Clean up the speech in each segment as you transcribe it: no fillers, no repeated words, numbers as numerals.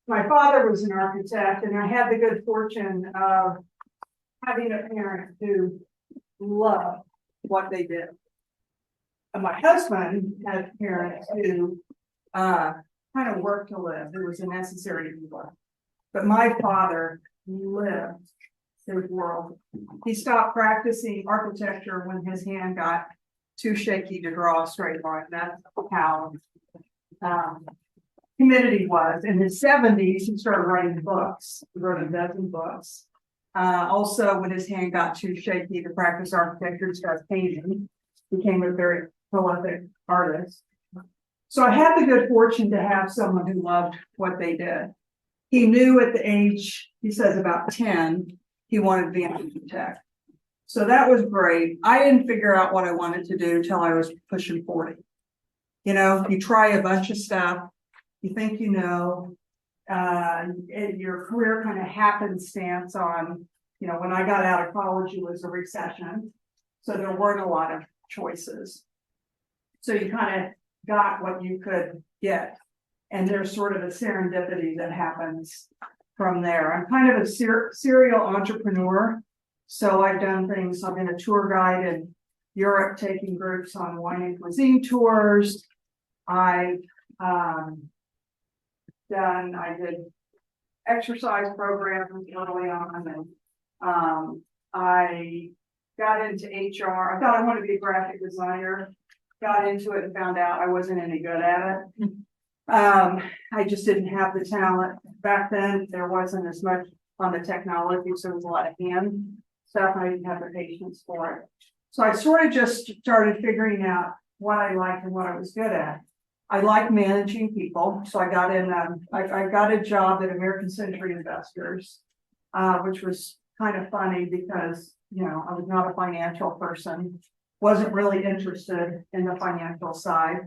my father was an architect, and I had the good fortune of having a parent who loved what they did. And my husband had parents who kind of worked to live. It was a necessary evil. But my father lived his world. He stopped practicing architecture when his hand got too shaky to draw a straight line. That's how committed he was. In his 70s, he started writing books. He wrote a dozen books. Also, when his hand got too shaky to practice architecture, he started painting. Became a very prolific artist. So I had the good fortune to have someone who loved what they did. He knew at the age, he says about 10, he wanted to be an architect. So that was great. I didn't figure out what I wanted to do till I was pushing 40. You know, you try a bunch of stuff, you think you know, your career kind of happenstance on, you know, when I got out of college, it was a recession. So there weren't a lot of choices. So you kind of got what you could get. And there's sort of a serendipity that happens from there. I'm kind of a serial entrepreneur. So I've done things, I've been a tour guide in Europe, taking groups on wine and cuisine tours. I did exercise programs early on, and I got into HR. I thought I wanted to be a graphic designer, got into it and found out I wasn't any good at it. I just didn't have the talent. Back then, there wasn't as much on the technology, so there was a lot of hand stuff. I didn't have the patience for it. So I sort of just started figuring out what I liked and what I was good at. I like managing people, so I got in. I got a job at American Century Investors, which was kind of funny because, you know, I was not a financial person, wasn't really interested in the financial side.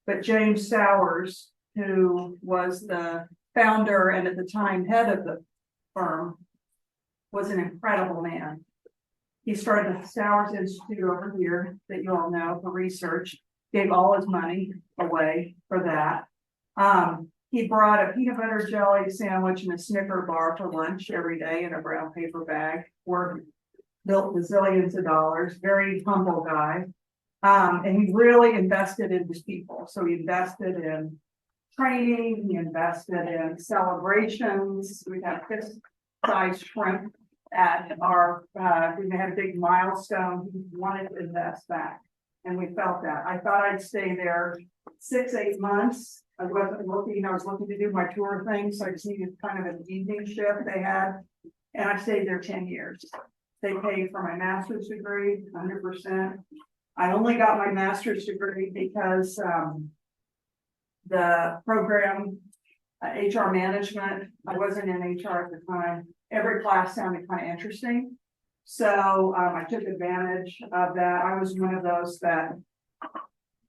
But James Sowers, who was the founder and at the time head of the firm, was an incredible man. He started the Sowers Institute over here that you all know for research, gave all his money away for that. He brought a peanut butter jelly sandwich and a Snicker bar for lunch every day in a brown paper bag, built bazillions of dollars, very humble guy. And he really invested in his people. So he invested in training, he invested in celebrations. We have fist-sized shrimp at our, we had a big milestone. He wanted to invest back. And we felt that. I thought I'd stay there 6-8 months. I wasn't looking, I was looking to do my tour thing. So I just needed kind of an evening shift they had. And I stayed there 10 years. They paid for my master's degree, 100%. I only got my master's degree because the program, HR management, I wasn't in HR at the time. Every class sounded kind of interesting. So I took advantage of that. I was one of those that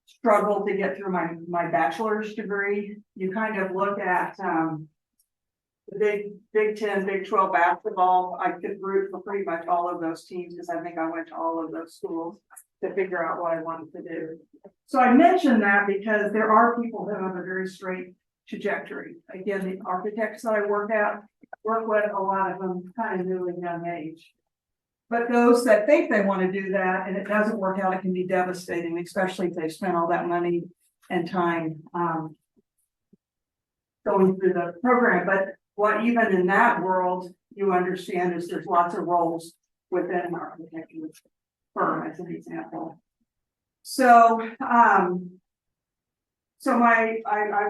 struggled to get through my bachelor's degree. You kind of look at the Big 10, Big 12 basketball. I could root for pretty much all of those teams because I think I went to all of those schools to figure out what I wanted to do. So I mention that because there are people who have a very straight trajectory. Again, the architects that I work with, a lot of them kind of new and young age. But those that think they want to do that and it doesn't work out, it can be devastating, especially if they've spent all that money and time going through the program. But what even in that world you understand is there's lots of roles within an architecture firm, as an example. So, I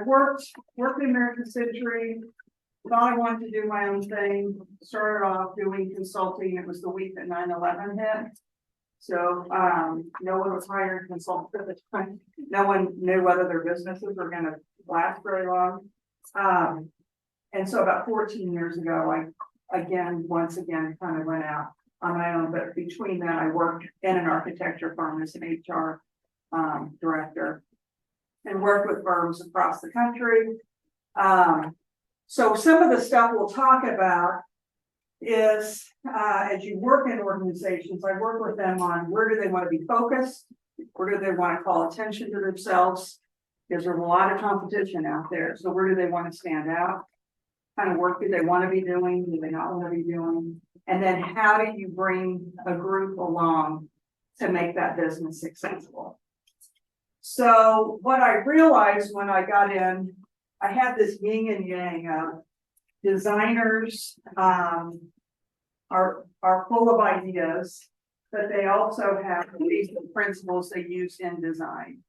worked in American Century. Thought I wanted to do my own thing. Started off doing consulting. It was the week that 9/11 hit. So no one was hiring consultants at the time. No one knew whether their businesses were going to last very long. And so about 14 years ago, I once again kind of went out on my own. But between that, I worked in an architecture firm as an HR director and worked with firms across the country. So some of the stuff we'll talk about is as you work in organizations, I work with them on where do they want to be focused, where do they want to call attention to themselves, because there's a lot of competition out there. So where do they want to stand out? kind of work do they want to be doing? Do they not want to be doing? And then how do you bring a group along to make that business successful? So what I realized when I got in, I had this yin and yang of designers are full of ideas, but they also have basic principles they use in design.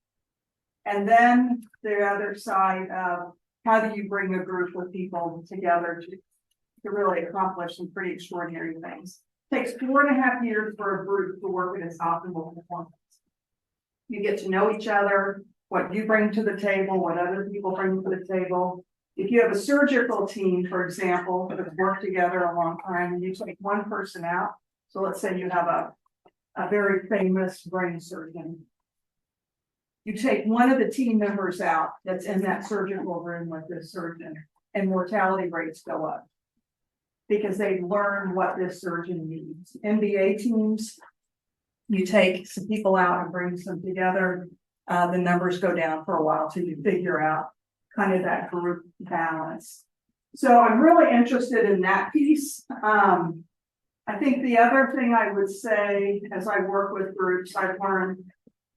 And then the other side of how do you bring a group of people together to really accomplish some pretty extraordinary things. It takes 4.5 years for a group to work at its optimal performance. You get to know each other, what you bring to the table, what other people bring to the table. If you have a surgical team, for example, that has worked together a long time, and you take one person out, so let's say you have a very famous brain surgeon. You take one of the team members out that's in that surgical room with this surgeon, and mortality rates go up because they've learned what this surgeon needs. MBA teams, you take some people out and bring some together, the numbers go down for a while till you figure out kind of that group balance. So I'm really interested in that piece. I think the other thing I would say as I work with groups, I've learned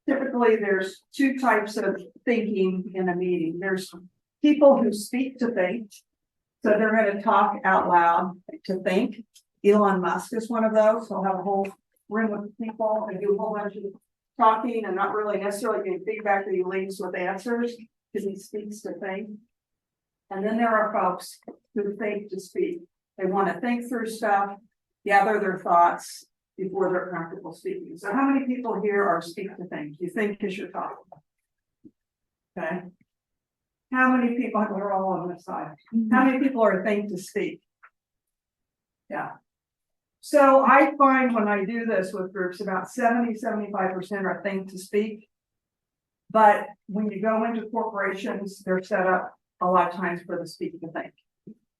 typically there's two types of thinking in a meeting. There's people who speak to think. So they're going to talk out loud to think. Elon Musk is one of those. He'll have a whole room of people and do a whole bunch of talking and not really necessarily getting feedback that he leaves with answers because he speaks to think. And then there are folks who think to speak. They want to think through stuff, gather their thoughts before they're comfortable speaking. So how many people here are speak to think? You think because you're talking. Okay. How many people, we're all on this side. How many people are think to speak? Yeah. So I find when I do this with groups, about 70-75% are think to speak. But when you go into corporations, they're set up a lot of times for the speak to think.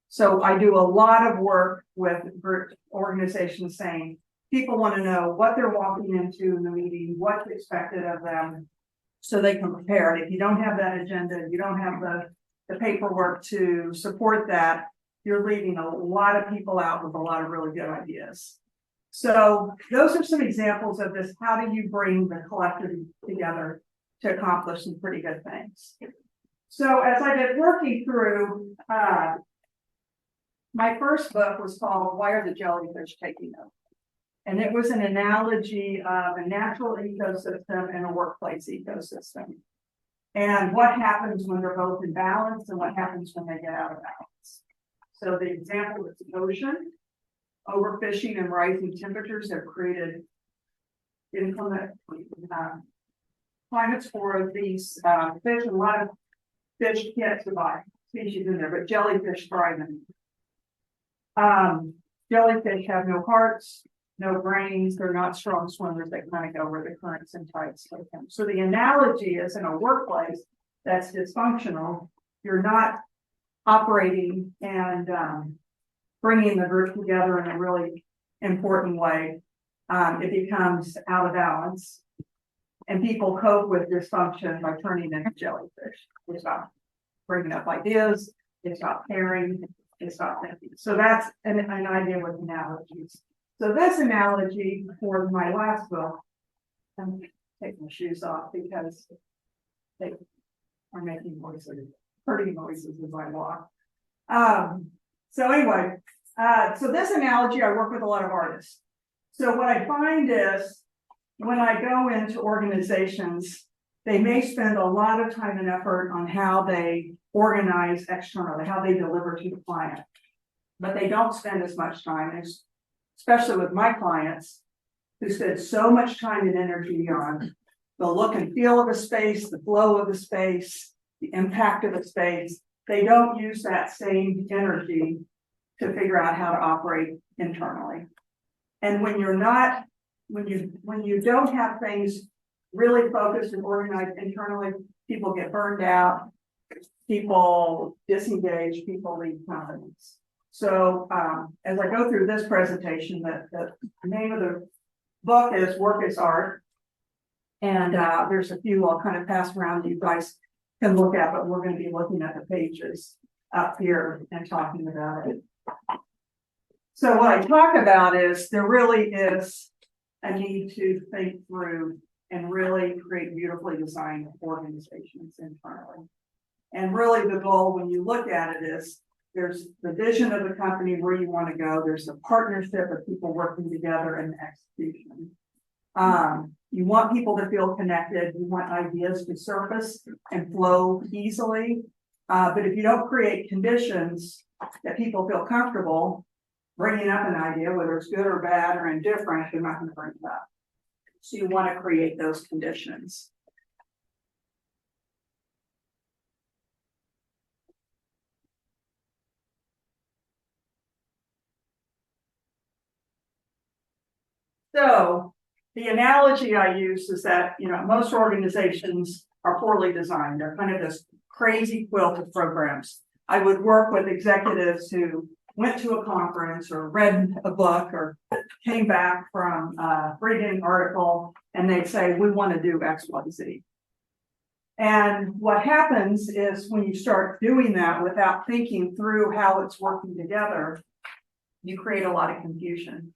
So I do a lot of work with group organizations saying, people want to know what they're walking into in the meeting, what's expected of them, so they can prepare. And if you don't have that agenda, you don't have the paperwork to support that, you're leaving a lot of people out with a lot of really good ideas. So those are some examples of this. How do you bring the collective together to accomplish some pretty good things? So as I've been working through, my first book was called Why Are the Jellyfish Taking Over? And it was an analogy of a natural ecosystem and a workplace ecosystem. And what happens when they're both in balance and what happens when they get out of balance. So the example is the ocean. Overfishing and rising temperatures have created inclement climates for these fish. A lot of fish can't survive, species in there, but jellyfish thrive in them. Jellyfish have no hearts, no brains, they're not strong swimmers, they kind of go where the currents and tides take them. So the analogy is in a workplace that's dysfunctional, you're not operating and bringing the group together in a really important way. It becomes out of balance and people cope with dysfunction by turning into jellyfish. They stop bringing up ideas, they stop caring, they stop thinking. So that's an idea with analogies. So this analogy for my last book, I'm taking my shoes off because they are making noises, hurting noises as I walk. So anyway, so this analogy, I work with a lot of artists. So what I find is when I go into organizations, they may spend a lot of time and effort on how they organize externally, how they deliver to the client, but they don't spend as much time as especially with my clients who spend so much time and energy on the look and feel of a space, the flow of the space, the impact of the space. They don't use that same energy to figure out how to operate internally. And when you're not, when you don't have things really focused and organized internally, people get burned out, people disengage, people leave companies. So as I go through this presentation, the name of the book is Work is Art. And there's a few I'll kind of pass around you guys can look at, but we're going to be looking at the pages. up here and talking about it. So what I talk about is there really is a need to think through and really create beautifully designed organizations internally. And really the goal when you look at it is there's the vision of the company where you want to go. There's a partnership of people working together and execution. You want people to feel connected. You want ideas to surface and flow easily. But if you don't create conditions that people feel comfortable bringing up an idea, whether it's good or bad or indifferent, they're not going to bring it up. So you want to create those conditions. So the analogy I use is that, most organizations are poorly designed. They're kind of this crazy quilt of programs. I would work with executives who went to a conference or read a book or came back from reading an article, and they'd say, we want to do X, Y, Z. And what happens is when you start doing that without thinking through how it's working together, you create a lot of confusion.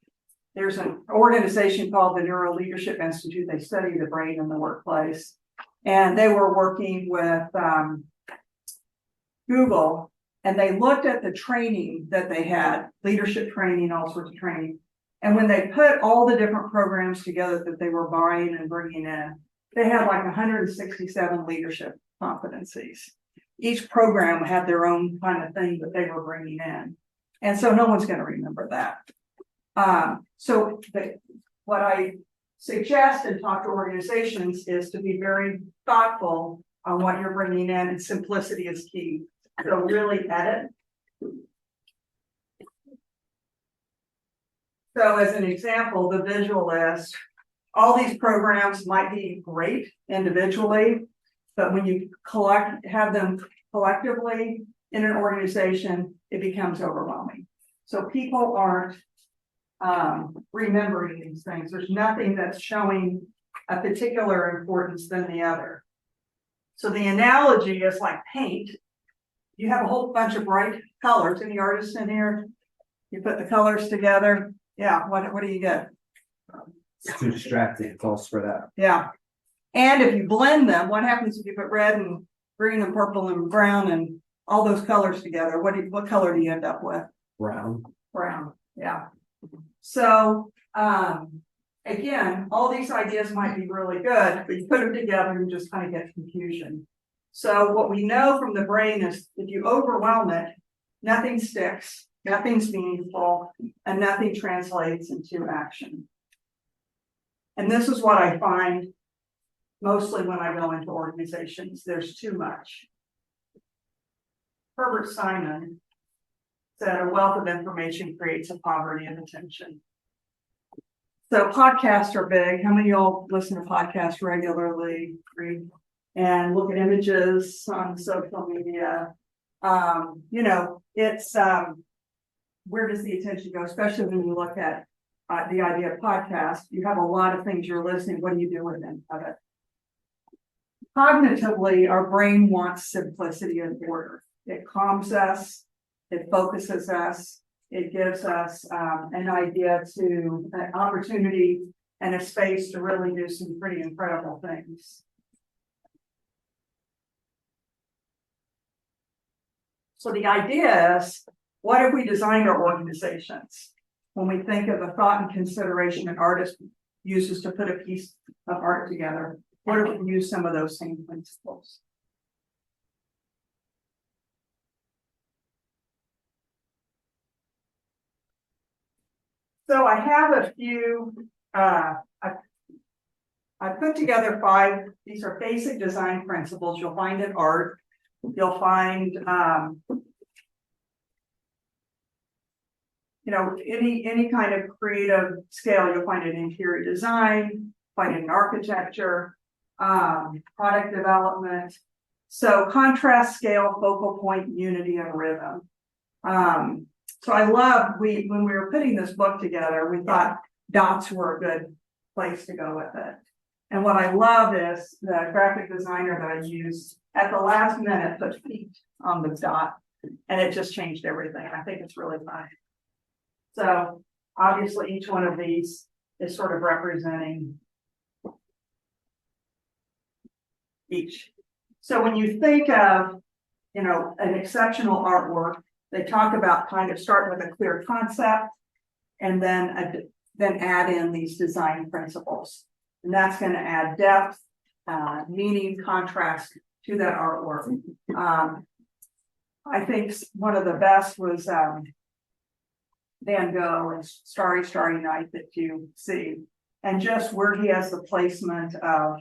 There's an organization called the Neuro Leadership Institute. They study the brain in the workplace. And they were working with Google, and they looked at the training that they had, leadership training, all sorts of training. And when they put all the different programs together that they were buying and bringing in, they had like 167 leadership competencies. Each program had their own kind of thing that they were bringing in. And so no one's going to remember that. What I suggest and talk to organizations is to be very thoughtful on what you're bringing in, and simplicity is key. So really edit. So as an example, the visual is all these programs might be great individually, but when you have them collectively in an organization, it becomes overwhelming. So people aren't remembering these things. There's nothing that's showing a particular importance than the other. So the analogy is like paint. You have a whole bunch of bright colors. Any artists in here? You put the colors together. Yeah, what do you get? It's too distracting. It's all spread out. Yeah. And if you blend them, what happens if you put red and green and purple and brown and all those colors together? What color do you end up with? Brown. Brown. Yeah. So again, all these ideas might be really good, but you put them together and you just kind of get confusion. So what we know from the brain is if you overwhelm it, nothing sticks, nothing's meaningful, and nothing translates into action. And this is what I find mostly when I go into organizations. There's too much. Herbert Simon said a wealth of information creates a poverty of attention. So podcasts are big. How many of y'all listen to podcasts regularly, read and look at images on social media? It's where does the attention go? Especially when you look at the idea of podcast, you have a lot of things you're listening. What do you do with them of it? Cognitively, our brain wants simplicity and order. It calms us. It focuses us. It gives us an opportunity and a space to really do some pretty incredible things. So the idea is, what if we designed our organizations? When we think of the thought and consideration an artist uses to put a piece of art together, what if we use some of those same principles? So I have a few, I put together 5, these are basic design principles you'll find in art. You'll find, any kind of creative scale, you'll find it in interior design, find it in architecture, product development. So contrast, scale, focal point, unity, and rhythm. So I love, when we were putting this book together, we thought dots were a good place to go with it. And what I love is the graphic designer that I used at the last minute put feet on the dot. and it just changed everything. I think it's really fun. So obviously each one of these is sort of representing each. So when you think of, you know, an exceptional artwork, they talk about kind of starting with a clear concept and then add in these design principles. And that's going to add depth, meaning, contrast to that artwork. I think one of the best was Van Gogh and Starry, Starry Night that you see. And just where he has the placement of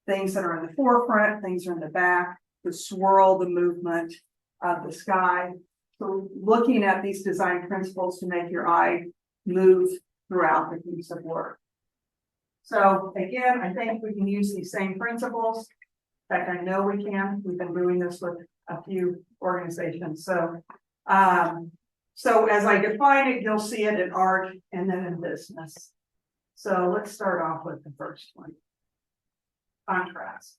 things that are in the forefront, things are in the back, the swirl, the movement of the sky. So looking at these design principles to make your eye move throughout the piece of work. So again, I think we can use these same principles. In fact, I know we can. We've been doing this with a few organizations. So, so as I define it, you'll see it in art and then in business. So let's start off with the first one. Contrast.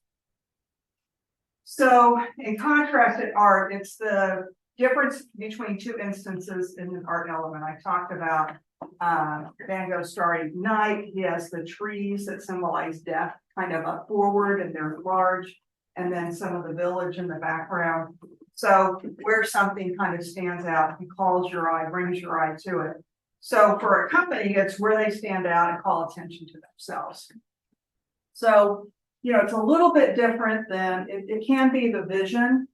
So in contrast in art, it's the difference between two instances in an art element. I talked about Van Gogh's Starry Night. He has the trees that symbolize death kind of up forward and they're large, and then some of the village in the background. So where something kind of stands out and calls your eye, brings your eye to it. So for a company, it's where they stand out and call attention to themselves. So, you know, it's a little bit different than, it can be the vision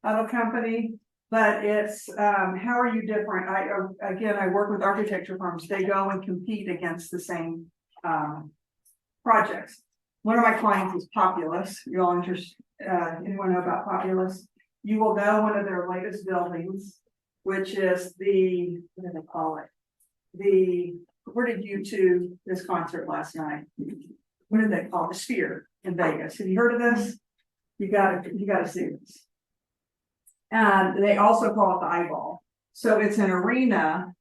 of a company, but it's how are you different? I work with architecture firms. They go and compete against the same projects. One of my clients is Populous. You all anyone know about Populous? You will know one of their latest buildings, which is the, what do they call it? Where did you to this concert last night? What did they call it? The Sphere in Vegas. Have you heard of this? You gotta see this. And they also call it the Eyeball. So it's an arena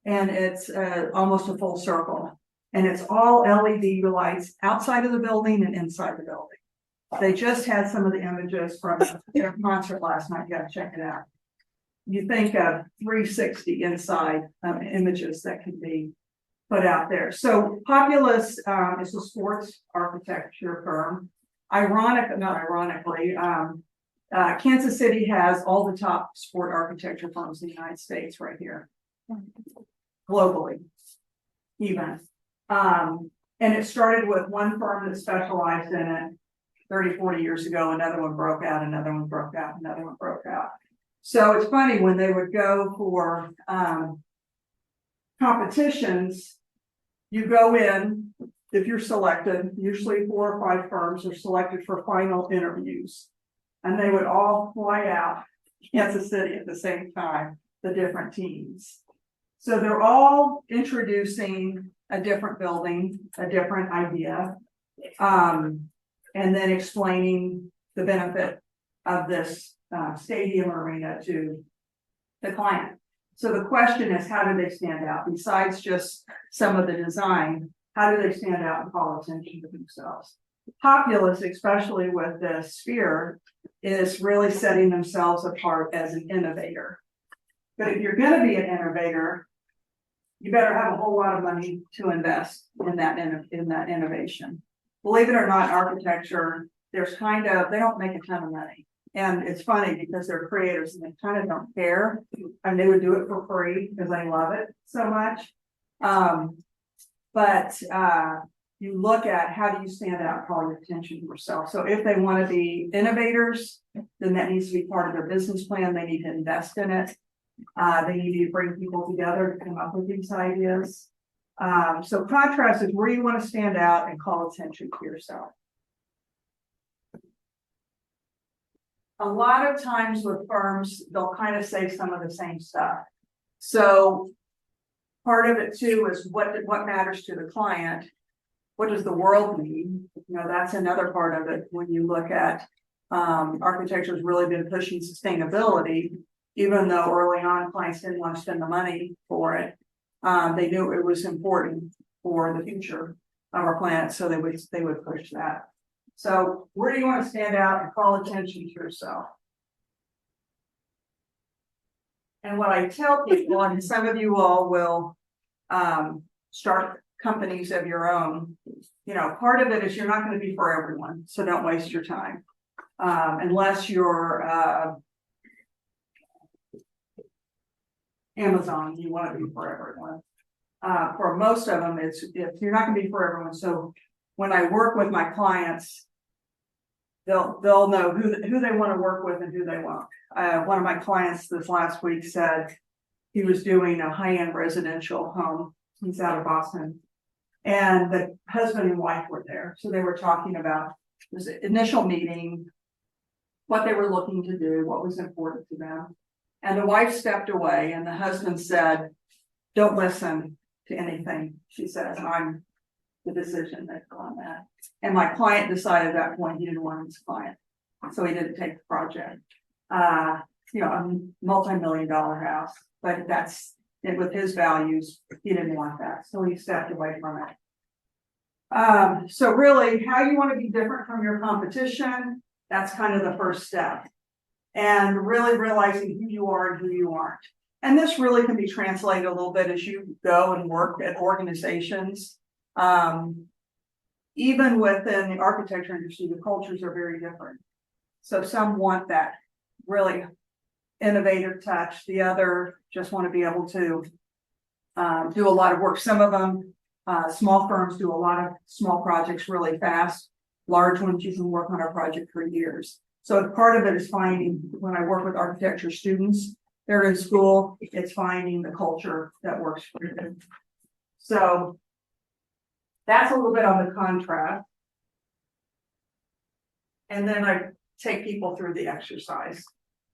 and it's almost a full circle. And it's all LED lights outside of the building and inside the building. They just had some of the images from their concert last night. You gotta check it out. You think of 360 inside images that can be put out there. So Populous is a sports architecture firm. Not ironically, Kansas City has all the top sport architecture firms in the United States right here, globally, even. And it started with one firm that specialized in it 30, 40 years ago. Another one broke out, another one broke out, another one broke out. So it's funny when they would go for competitions, you go in, if you're selected, usually 4 or 5 firms are selected for final interviews. And they would all fly out to Kansas City at the same time, the different teams. So they're all introducing a different building, a different idea, and then explaining the benefit of this stadium arena to the client. So the question is, how do they stand out? Besides just some of the design, how do they stand out and call attention to themselves? Populous, especially with the Sphere, is really setting themselves apart as an innovator. But if you're going to be an innovator, you better have a whole lot of money to invest in that innovation. Believe it or not, architecture, they don't make a ton of money. And it's funny because they're creators and they kind of don't care. And they would do it for free because they love it so much. But you look at how do you stand out and call your attention to yourself. So if they want to be innovators, then that needs to be part of their business plan. They need to invest in it. They need to bring people together to come up with these ideas. So contrast is where you want to stand out and call attention to yourself. A lot of times with firms, they'll kind of say some of the same stuff. So part of it too is what matters to the client. What does the world need? You know, that's another part of it. When you look at architecture has really been pushing sustainability, even though early on clients didn't want to spend the money for it. They knew it was important for the future of our planet, so they would push that. So where do you want to stand out and call attention to yourself? And what I tell people, and some of you all will start companies of your own, you know, part of it is you're not going to be for everyone, so don't waste your time. Unless you're Amazon, you want to be for everyone. For most of them, it's if you're not going to be for everyone. So when I work with my clients, they'll know who they want to work with and who they won't. One of my clients this last week said he was doing a high-end residential home. He's out of Boston, and the husband and wife were there. So they were talking about this initial meeting, what they were looking to do, what was important to them. And the wife stepped away, and the husband said, "Don't listen to anything she says. I'm the decision maker on that." And my client decided at that point he didn't want his client, so he didn't take the project. You know, a multi-million-dollar house, but that's it with his values. He didn't want that, so he stepped away from it. So really, how you want to be different from your competition, that's kind of the first step. And really realizing who you are and who you aren't. And this really can be translated a little bit as you go and work at organizations. Even within the architecture industry, the cultures are very different. So some want that really innovative touch. The other just want to be able to do a lot of work. Some of them, small firms do a lot of small projects really fast. Large ones, you can work on a project for years. So part of it is finding, when I work with architecture students, they're in school, it's finding the culture that works for them. So that's a little bit on the contrast. And then I take people through the exercise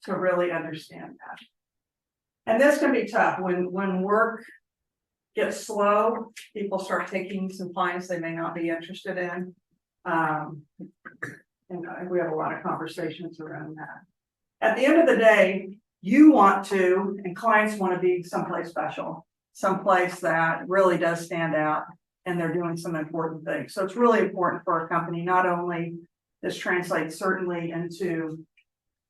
to really understand that. And this can be tough when work gets slow, people start taking some clients they may not be interested in. And we have a lot of conversations around that. At the end of the day, you want to, and clients want to be someplace special, someplace that really does stand out, and they're doing some important things. So it's really important for a company, not only this translates certainly into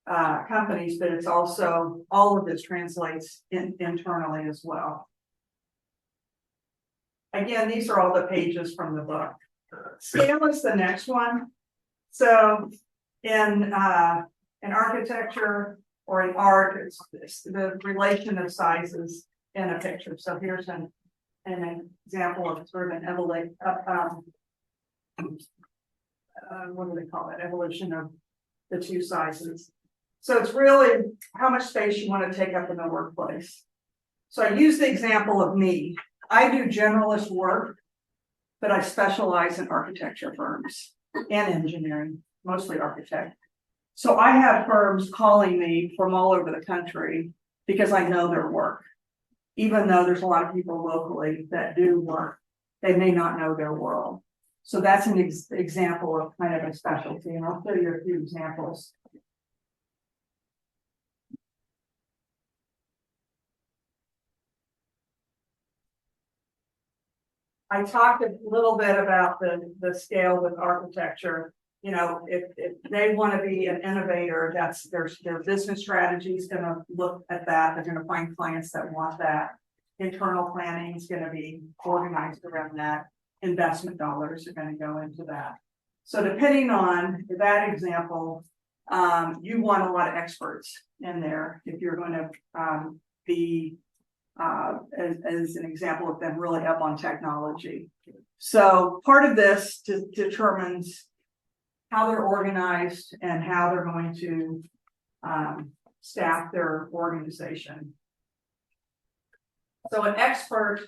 companies, but it's also, all of this translates internally as well. Again, these are all the pages from the book. Scale is the next one. So in architecture or in art, it's the relation of sizes in a picture. So here's an example of sort of an evolution, what do they call it? Evolution of the two sizes. So it's really how much space you want to take up in the workplace. So I use the example of me. I do generalist work, but I specialize in architecture firms and engineering, mostly architect. So I have firms calling me from all over the country because I know their work. Even though there's a lot of people locally that do work, they may not know their world. So that's an example of kind of a specialty, and I'll show you a few examples. I talked a little bit about the scale with architecture. You know, if they want to be an innovator, that's their business strategy is going to look at that. They're going to find clients that want that. Internal planning is going to be organized around that. Investment dollars are going to go into that. So depending on that example, you want a lot of experts in there if you're going to be as an example of them really up on technology. So part of this determines how they're organized and how they're going to staff their organization. So an expert,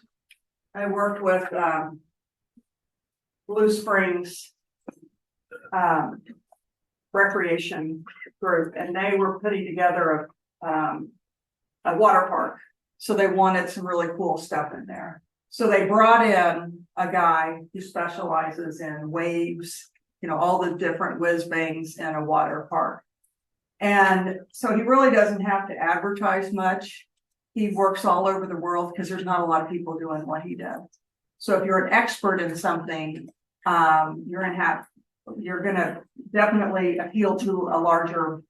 I worked with Blue Springs recreation group, and they were putting together a water park. So they wanted some really cool stuff in there. So they brought in a guy who specializes in waves, you know, all the different whiz bangs in a water park. And so he really doesn't have to advertise much. He works all over the world because there's not a lot of people doing what he does. So if you're an expert in something, you're gonna definitely appeal to a larger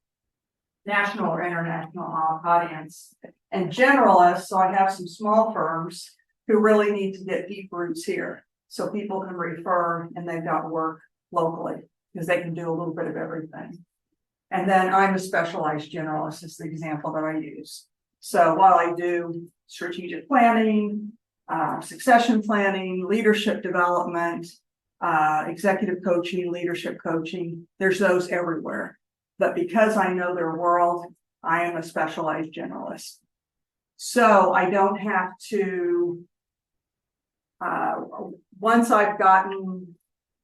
national or international audience and generalists, so I have some small firms who really need to get deep roots here. So people can refer and they've got work locally, because they can do a little bit of everything. And then I'm a specialized generalist is the example that I use. So while I do strategic planning, succession planning, leadership development, executive coaching, leadership coaching, there's those everywhere. But because I know their world, I am a specialized generalist. So I don't have to, once I've gotten,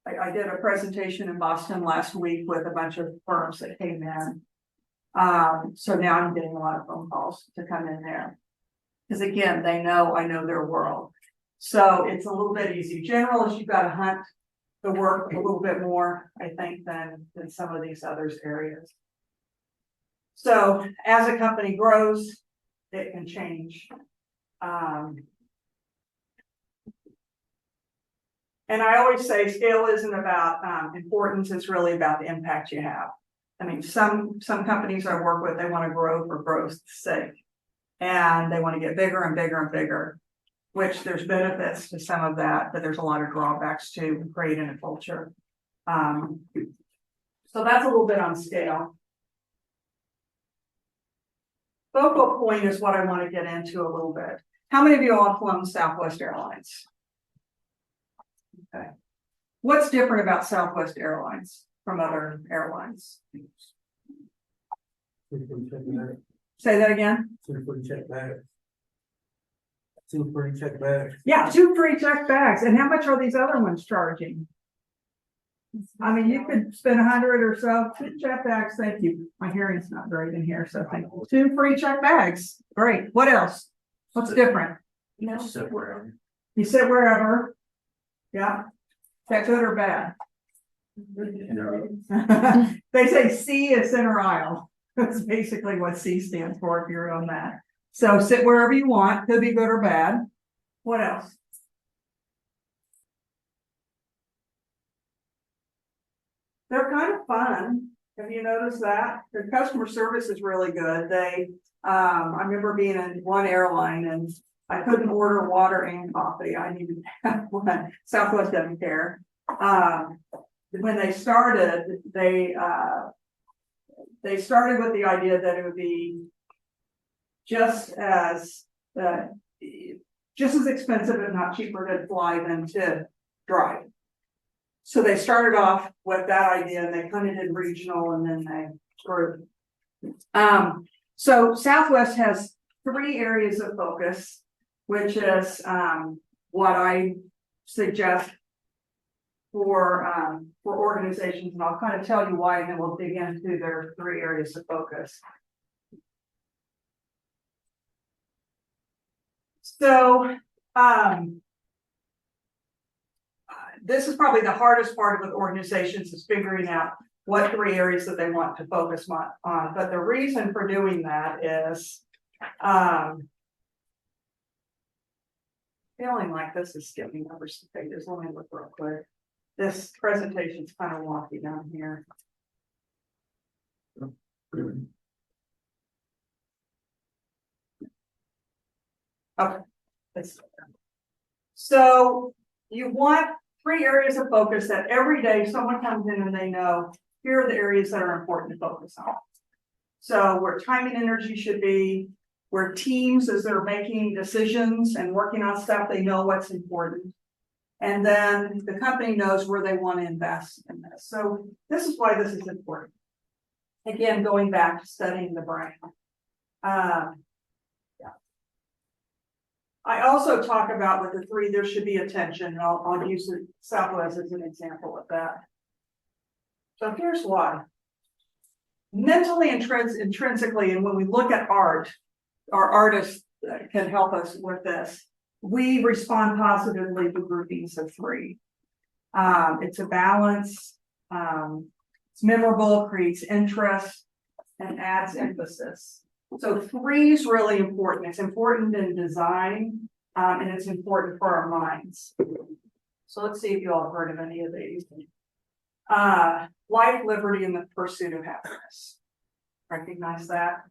I did a presentation in Boston last week with a bunch of firms that came in. So now I'm getting a lot of phone calls to come in there. Because again, they know I know their world. So it's a little bit easy. Generalist, you've got to hunt the work a little bit more, I think, than some of these other areas. So as a company grows, it can change. And I always say scale isn't about importance, it's really about the impact you have. I mean, some companies I work with, they want to grow for growth's sake. And they want to get bigger and bigger and bigger, which there's benefits to some of that, but there's a lot of drawbacks to creating a culture. So that's a little bit on scale. Focal point is what I want to get into a little bit. How many of you all have flown Southwest Airlines? Okay. What's different about Southwest Airlines from other airlines? Say that again. 2 free check bags. 2 free check bags. Yeah, 2 free check bags. And how much are these other ones charging? I mean, you could spend 100 or so. 2 check bags. Thank you. My hearing's not great in here, so thank you. 2 free check bags. Great. What else? What's different? You sit wherever. You sit wherever. Yeah. Is that good or bad? They say C is center aisle. That's basically what C stands for if you're on that. So sit wherever you want, could be good or bad. What else? They're kind of fun. Have you noticed that? Their customer service is really good. I remember being in one airline and I couldn't order water and coffee. I needed to have one. Southwest doesn't care. When they started, they started with the idea that it would be just as expensive, if not cheaper, to fly than to drive. So they started off with that idea, and they kind of did regional, and then they grew. So Southwest has 3 areas of focus, which is what I suggest for organizations, and I'll kind of tell you why, and then we'll dig into their 3 areas of focus. So this is probably the hardest part with organizations, is figuring out what 3 areas that they want to focus on. But the reason for doing that is feeling like this is skipping over some pages. Let me look real quick. This presentation's kind of wonky down here. Okay. So you want 3 areas of focus that every day someone comes in and they know, here are the areas that are important to focus on. So where time and energy should be, where teams, as they're making decisions and working on stuff, they know what's important. And then the company knows where they want to invest in this. So this is why this is important. Again, going back to studying the brain. I also talk about with the 3, there should be attention, and I'll use the Southwest as an example of that. So here's why. Mentally, intrinsically, and when we look at art, our artists can help us with this. We respond positively to groupings of 3. It's a balance, it's memorable, creates interest, and adds emphasis. So 3 is really important. It's important in design, and it's important for our minds. So let's see if you all have heard of any of these. Life, liberty, and the pursuit of happiness. Recognize that?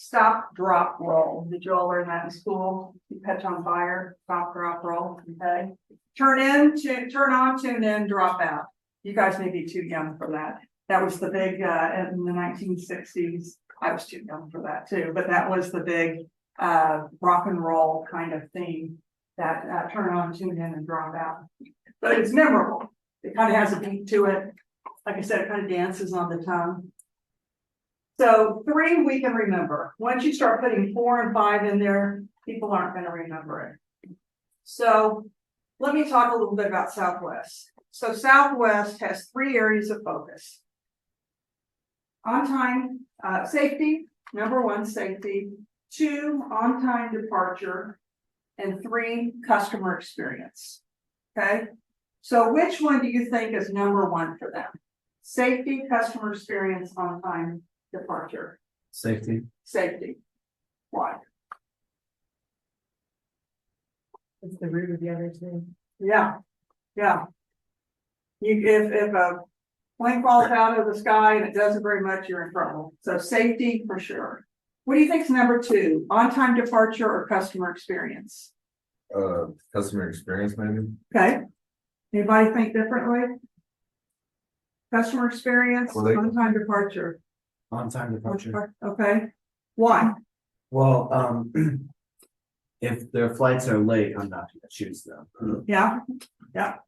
stop, drop, roll. Did you all learn that in school? You catch on fire, stop, drop, roll, okay? Turn on, tune in, drop out. You guys may be too young for that. That was the big, in the 1960s. I was too young for that too, but that was the big, rock and roll kind of theme that, turn on, tune in and drop out. But it's memorable. It kind of has a beat to it. Like I said, it kind of dances on the tongue. So 3 we can remember. Once you start putting 4 and 5 in there, people aren't going to remember it. So let me talk a little bit about Southwest. So Southwest has 3 areas of focus. On time, safety, number 1, safety, 2, on time departure, and 3, customer experience. Okay. So which one do you think is number 1 for them? Safety, customer experience, on time departure. Safety. Safety. Why? It's the root of the other two. Yeah, yeah. If a plane falls out of the sky and it doesn't very much, you're in trouble. So safety for sure. What do you think is number 2? On-time departure or customer experience? Customer experience maybe. Okay. Anybody think differently? Customer experience, Well, they- on-time departure. On time departure. Okay. Why? Well, if their flights are late, I'm not gonna choose them. Yeah, yeah.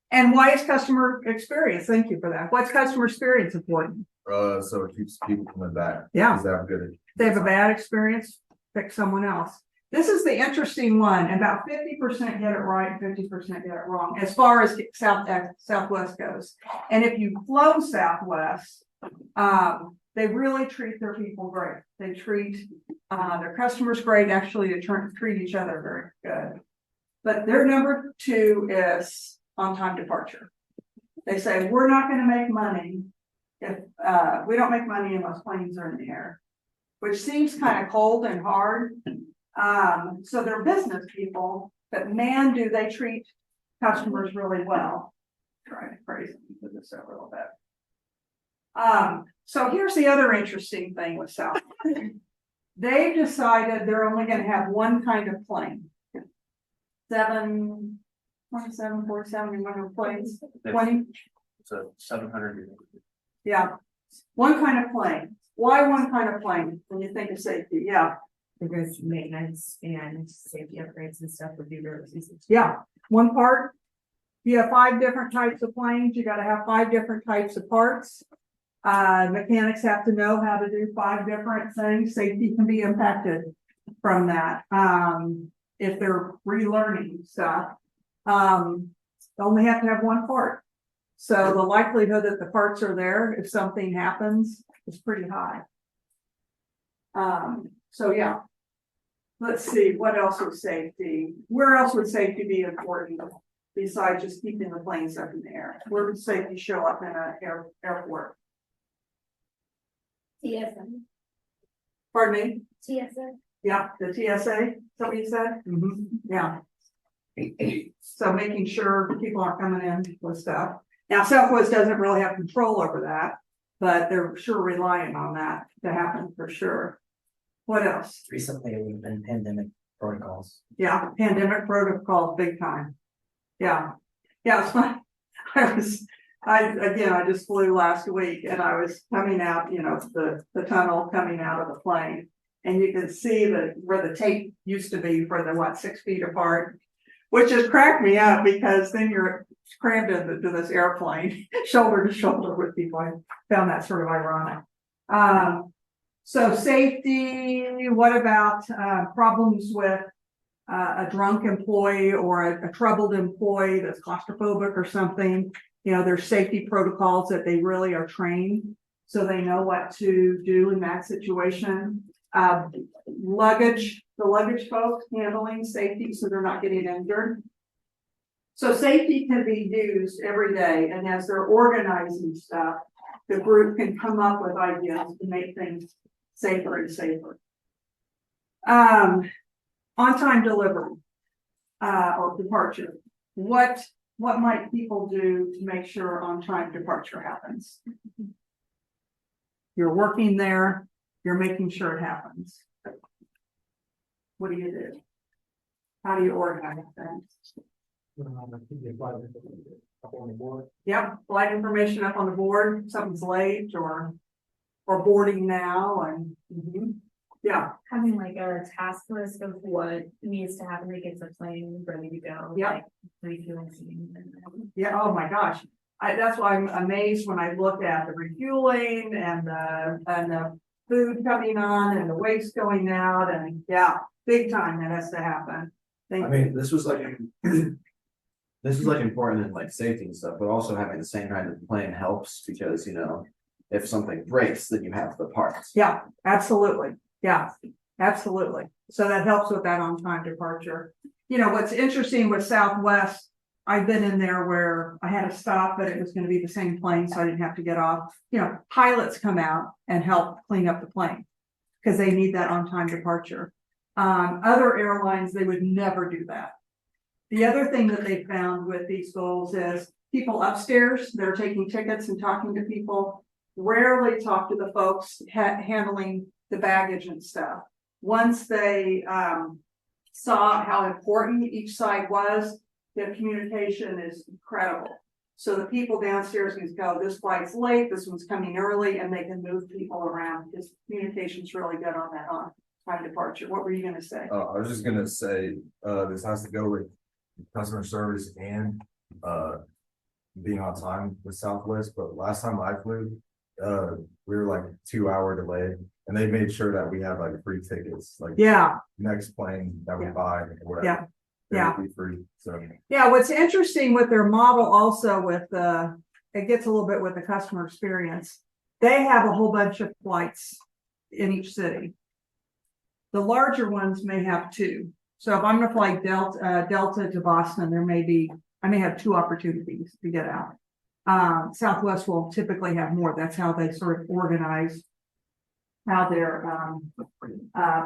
And why is customer experience? Thank you for that. What's customer experience important? So it keeps people coming back. Yeah. Because they have good. If they have a bad experience, pick someone else. This is the interesting one. About 50% get it right, 50% get it wrong, as far as Southwest goes. And if you flow Southwest, they really treat their people great. They treat their customers great. Actually, they treat each other very good. But their number 2 is on-time departure. They say, we're not going to make money if we don't make money unless planes are in the air, which seems kind of cold and hard. So they're business people, but man, do they treat customers really well. Try to phrase it and put this over a little bit. So here's the other interesting thing with South. They've decided they're only going to have one kind of plane. 27, 47, one of planes, 20. So 700. Yeah, one kind of plane. Why one kind of plane when you think of safety? Yeah, Because maintenance and safety upgrades and stuff would be really easy. yeah, one part. You have 5 different types of planes. You got to have 5 different types of parts. Mechanics have to know how to do 5 different things. Safety can be impacted from that. If they're relearning stuff, they only have to have one part. So the likelihood that the parts are there if something happens is pretty high. So yeah. Let's see, what else would safety? Where else would safety be important besides just keeping the planes up in the air? Where would safety show up in an airport? TSA. Pardon me? TSA. Yeah, the TSA, is that what you said? Yeah. So making sure people aren't coming in with stuff. Now Southwest doesn't really have control over that, but they're sure relying on that to happen for sure. What else? Recently, it would have been pandemic protocols. Yeah, pandemic protocols, big time. Yeah, it's fun. I just flew last week and I was coming out, the tunnel coming out of the plane. And you can see where the tape used to be for the 6 feet apart, which has cracked me up because then you're crammed into this airplane, shoulder to shoulder with people. I found that sort of ironic. So safety, what about problems with a drunk employee or a troubled employee that's claustrophobic or something? There's safety protocols that they really are trained so they know what to do in that situation. The luggage folks handling safety so they're not getting injured. So safety can be used every day, and as they're organizing stuff, the group can come up with ideas to make things safer and safer. On-time delivery or departure. What might people do to make sure on-time departure happens? You're working there. You're making sure it happens. What do you do? How do you organize things? Up on the board. Yep, flight information up on the board, something's late or boarding now and, yeah, Having like a task list of what needs to happen to get the plane ready to go. Yeah. Like refueling. yeah, oh my gosh. That's why I'm amazed when I look at the refueling and the food coming on and the waste going out and, yeah, big time that has to happen. I Thank you. mean, this was like. This is like important in like safety and stuff, but also having the same kind of plane helps because, you know, if something breaks, then you have the parts. Yeah, absolutely. Yeah, absolutely. So that helps with that on-time departure. You know, what's interesting with Southwest, I've been in there where I had to stop, but it was gonna be the same plane, so I didn't have to get off. You know, pilots come out and help clean up the plane because they need that on-time departure. Other airlines, they would never do that. The other thing that they found with these goals is people upstairs, they're taking tickets and talking to people, rarely talk to the folks handling the baggage and stuff. Once they saw how important each side was, the communication is incredible. So the people downstairs can go, this flight's late, this one's coming early, and they can move people around because communication's really good on that on-time departure. What were you gonna say? I was just gonna say, this has to go with customer service and, being on time with Southwest, but last time I flew, we were like 2 hour delay. And they made sure that we have like free tickets, like Yeah, next plane that we Yeah. buy or whatever. Yeah. They Yeah. would be free, so. yeah, what's interesting with their model also with it gets a little bit with the customer experience. They have a whole bunch of flights in each city. The larger ones may have two. So if I'm gonna fly Delta to Boston, I may have two opportunities to get out. Southwest will typically have more. That's how they sort of organize how they're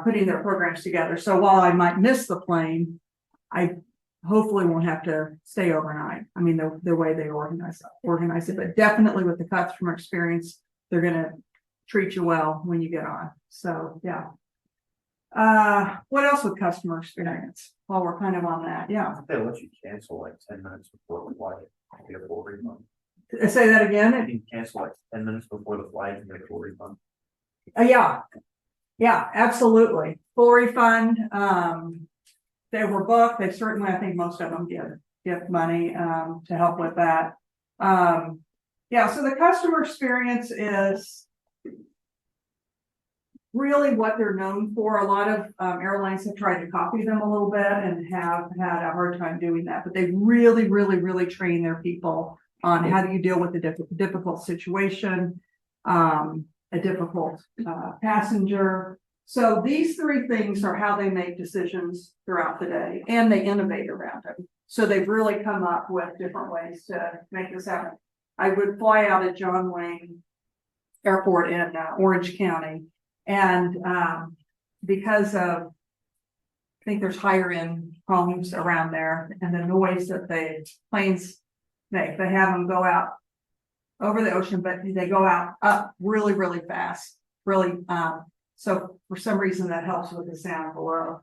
putting their programs together. So while I might miss the plane, I hopefully won't have to stay overnight. I mean, the way they organize it, but definitely with the customer experience, they're gonna treat you well when you get on. So, yeah. What else with customer experience? While we're kind of on that, yeah. They let you cancel like 10 minutes before the flight. Get a full refund. Say that again. You can cancel like 10 minutes before the flight and get a full refund. Yeah. Yeah, absolutely. Full refund. They were booked. They certainly, I think most of them give money, to help with that. Yeah, so the customer experience is really what they're known for. A lot of airlines have tried to copy them a little bit and have had a hard time doing that, but they really train their people on how do you deal with a difficult situation, a difficult passenger. So these three things are how they make decisions throughout the day, and they innovate around it. So they've really come up with different ways to make this happen. I would fly out at John Wayne Airport in Orange County. And because of, I think there's higher end homes around there and the noise that the planes make, they have them go out over the ocean, but they go out up really fast, really. So for some reason that helps with the sound below.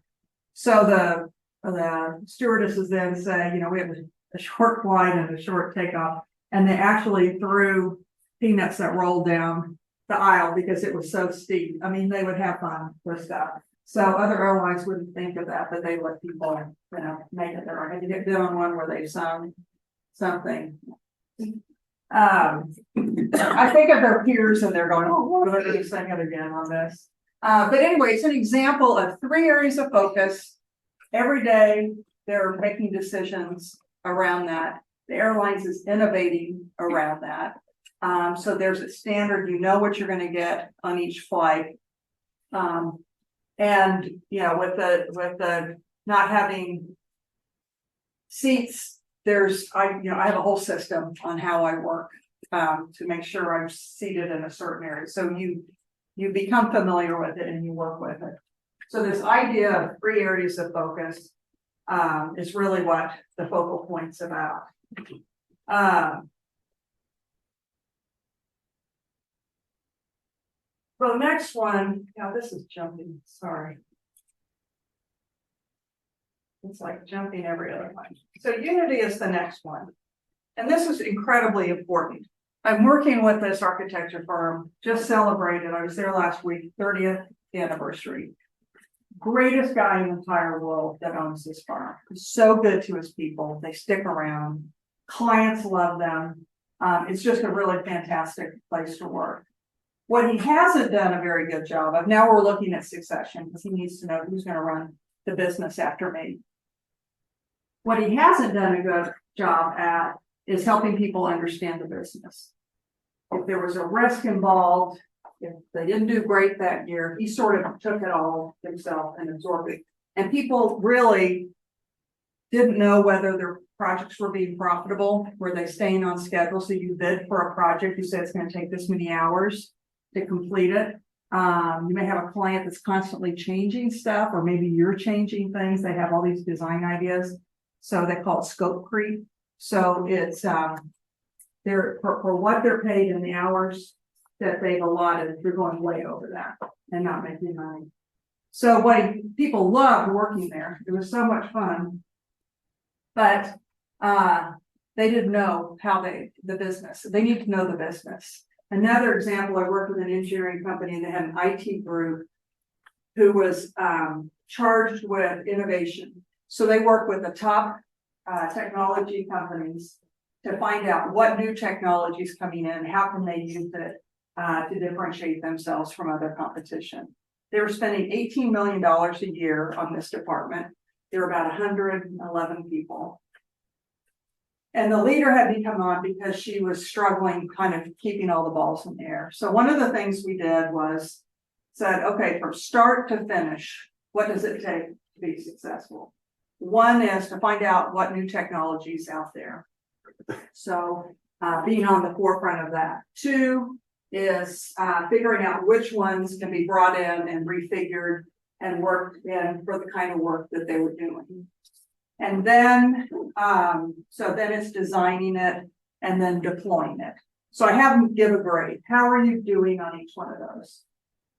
So the stewardesses then say, you know, we have a short flight and a short takeoff, and they actually threw peanuts that rolled down the aisle because it was so steep. I mean, they would have fun with stuff. So other airlines wouldn't think of that, but they let people, you know, make it their own. I did on one where they sung something. I think of their peers and they're going, oh, what are they going to sing it again on this? But anyway, it's an example of 3 areas of focus. Every day they're making decisions around that. The airlines is innovating around that. So there's a standard, you know what you're going to get on each flight. And you know, with the not having seats, I have a whole system on how I work to make sure I'm seated in a certain area. So you become familiar with it and you work with it. So this idea of 3 areas of focus is really what the focal point's about. The next one, now this is jumping, sorry. It's like jumping every other one. So Unity is the next one. And this is incredibly important. I'm working with this architecture firm, just celebrated, I was there last week, 30th anniversary. Greatest guy in the entire world that owns this firm. He's so good to his people. They stick around. Clients love them. It's just a really fantastic place to work. What he hasn't done a very good job of, now we're looking at succession because he needs to know who's going to run the business after me. What he hasn't done a good job at is helping people understand the business. If there was a risk involved, if they didn't do great that year, he sort of took it all himself and absorbed it. And people really didn't know whether their projects were being profitable, were they staying on schedule? So you bid for a project, you said it's going to take this many hours to complete it. You may have a client that's constantly changing stuff, or maybe you're changing things. They have all these design ideas. So they call it scope creep. So it's they're for what they're paid in the hours that they've allotted, they're going way over that and not making money. So people loved working there. It was so much fun. But they didn't know how the business. They need to know the business. Another example, I worked with an engineering company and they had an IT group who was charged with innovation. So they work with the top technology companies to find out what new technology is coming in, how can they use it to differentiate themselves from other competition. They were spending $18 million a year on this department. There were about 111 people. And the leader had me come on because she was struggling kind of keeping all the balls in the air. So one of the things we did was said, okay, from start to finish, what does it take to be successful? One is to find out what new technology is out there. So being on the forefront of that. Two is figuring out which ones can be brought in and refigured and worked in for the kind of work that they were doing. And then, so then it's designing it and then deploying it. So I have them give a grade. How are you doing on each one of those?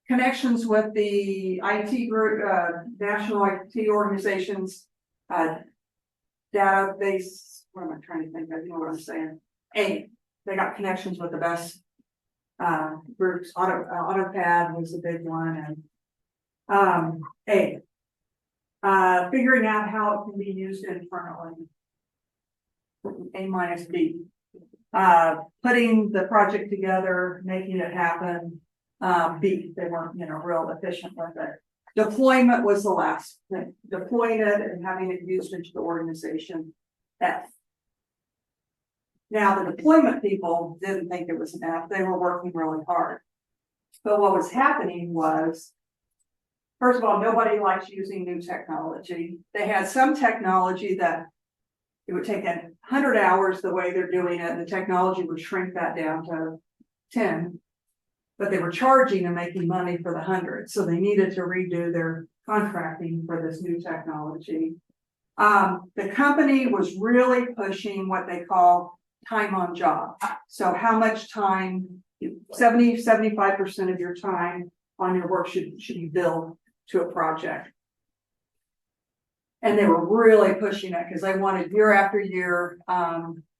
Connections with the IT group, national IT organizations, database, what am I trying to think of? You know what I'm saying? A, they got connections with the best groups. AutoCAD was a big one. And figuring out how it can be used internally. A-B. Putting the project together, making it happen. B, they weren't, real efficient with it. Deployment was the last thing. Deploying it and having it used into the organization. F. Now, the deployment people didn't think it was an F. They were working really hard. But what was happening was, first of all, nobody likes using new technology. They had some technology that it would take 100 hours the way they're doing it, and the technology would shrink that down to 10. But they were charging and making money for the 100. So they needed to redo their contracting for this new technology. The company was really pushing what they call time on job. So how much time, 75% of your time on your work should be billed to a project. And they were really pushing it because they wanted year after year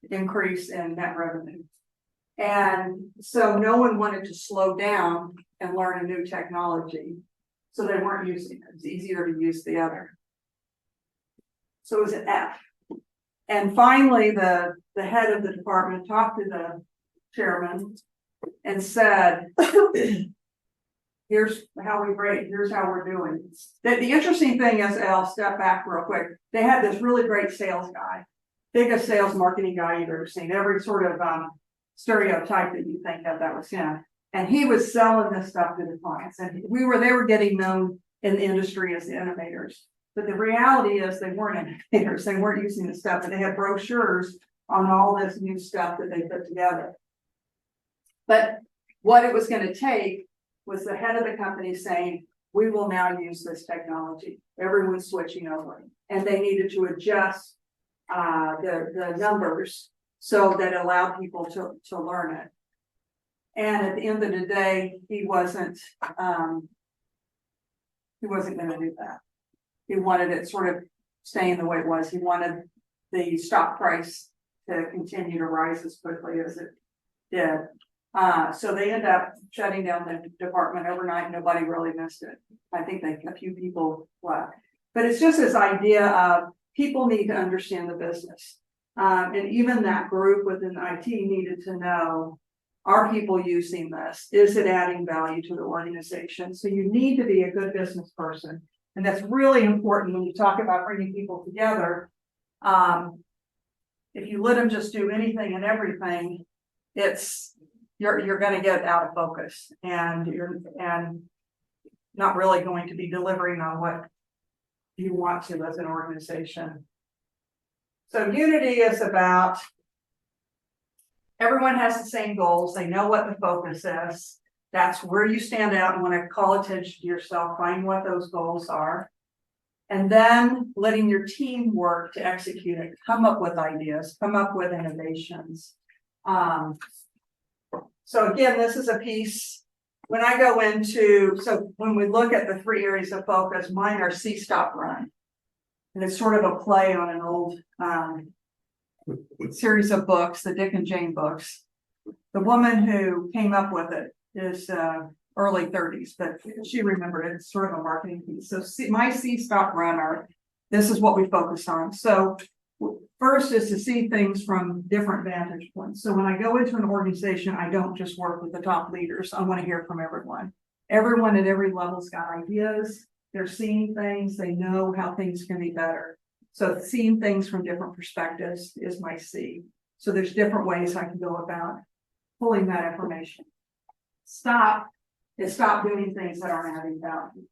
increase in net revenue. And so no one wanted to slow down and learn a new technology. So they weren't using it. It's easier to use the other. So it was an F. And finally, the head of the department talked to the chairman and said, here's how we rate, here's how we're doing. The interesting thing is, and I'll step back real quick, they had this really great sales guy, biggest sales marketing guy you've ever seen, every sort of stereotype that you think of, that was him. And he was selling this stuff to the clients. And they were getting known in the industry as the innovators. But the reality is they weren't innovators, they weren't using the stuff, but they had brochures on all this new stuff that they put together. But what it was going to take was the head of the company saying, we will now use this technology. Everyone's switching over. And they needed to adjust the numbers so that it allowed people to learn it. And at the end of the day, he wasn't gonna do that. He wanted it sort of staying the way it was. He wanted the stock price to continue to rise as quickly as it did. So they ended up shutting down the department overnight. Nobody really missed it. I think a few people left. But it's just this idea of people need to understand the business. And even that group within IT needed to know, are people using this? Is it adding value to the organization? So you need to be a good business person. And that's really important when you talk about bringing people together. If you let them just do anything and everything, you're going to get out of focus, and you're not really going to be delivering on what you want to as an organization. So unity is about everyone has the same goals. They know what the focus is. That's where you stand out and want to call attention to yourself, find what those goals are. And then letting your team work to execute it, come up with ideas, come up with innovations. So again, this is a piece, when I go into, so when we look at the 3 areas of focus, mine are See, Stop, Run. And it's sort of a play on an old series of books, the Dick and Jane books. The woman who came up with it is early 30s, but she remembered it. It's sort of a marketing piece. So my See, Stop, Run this is what we focus on. So first is to see things from different vantage points. So when I go into an organization, I don't just work with the top leaders. I want to hear from everyone. Everyone at every level's got ideas. They're seeing things. They know how things can be better. So seeing things from different perspectives is my C. So there's different ways I can go about pulling that information. Stop is stop doing things that aren't adding value.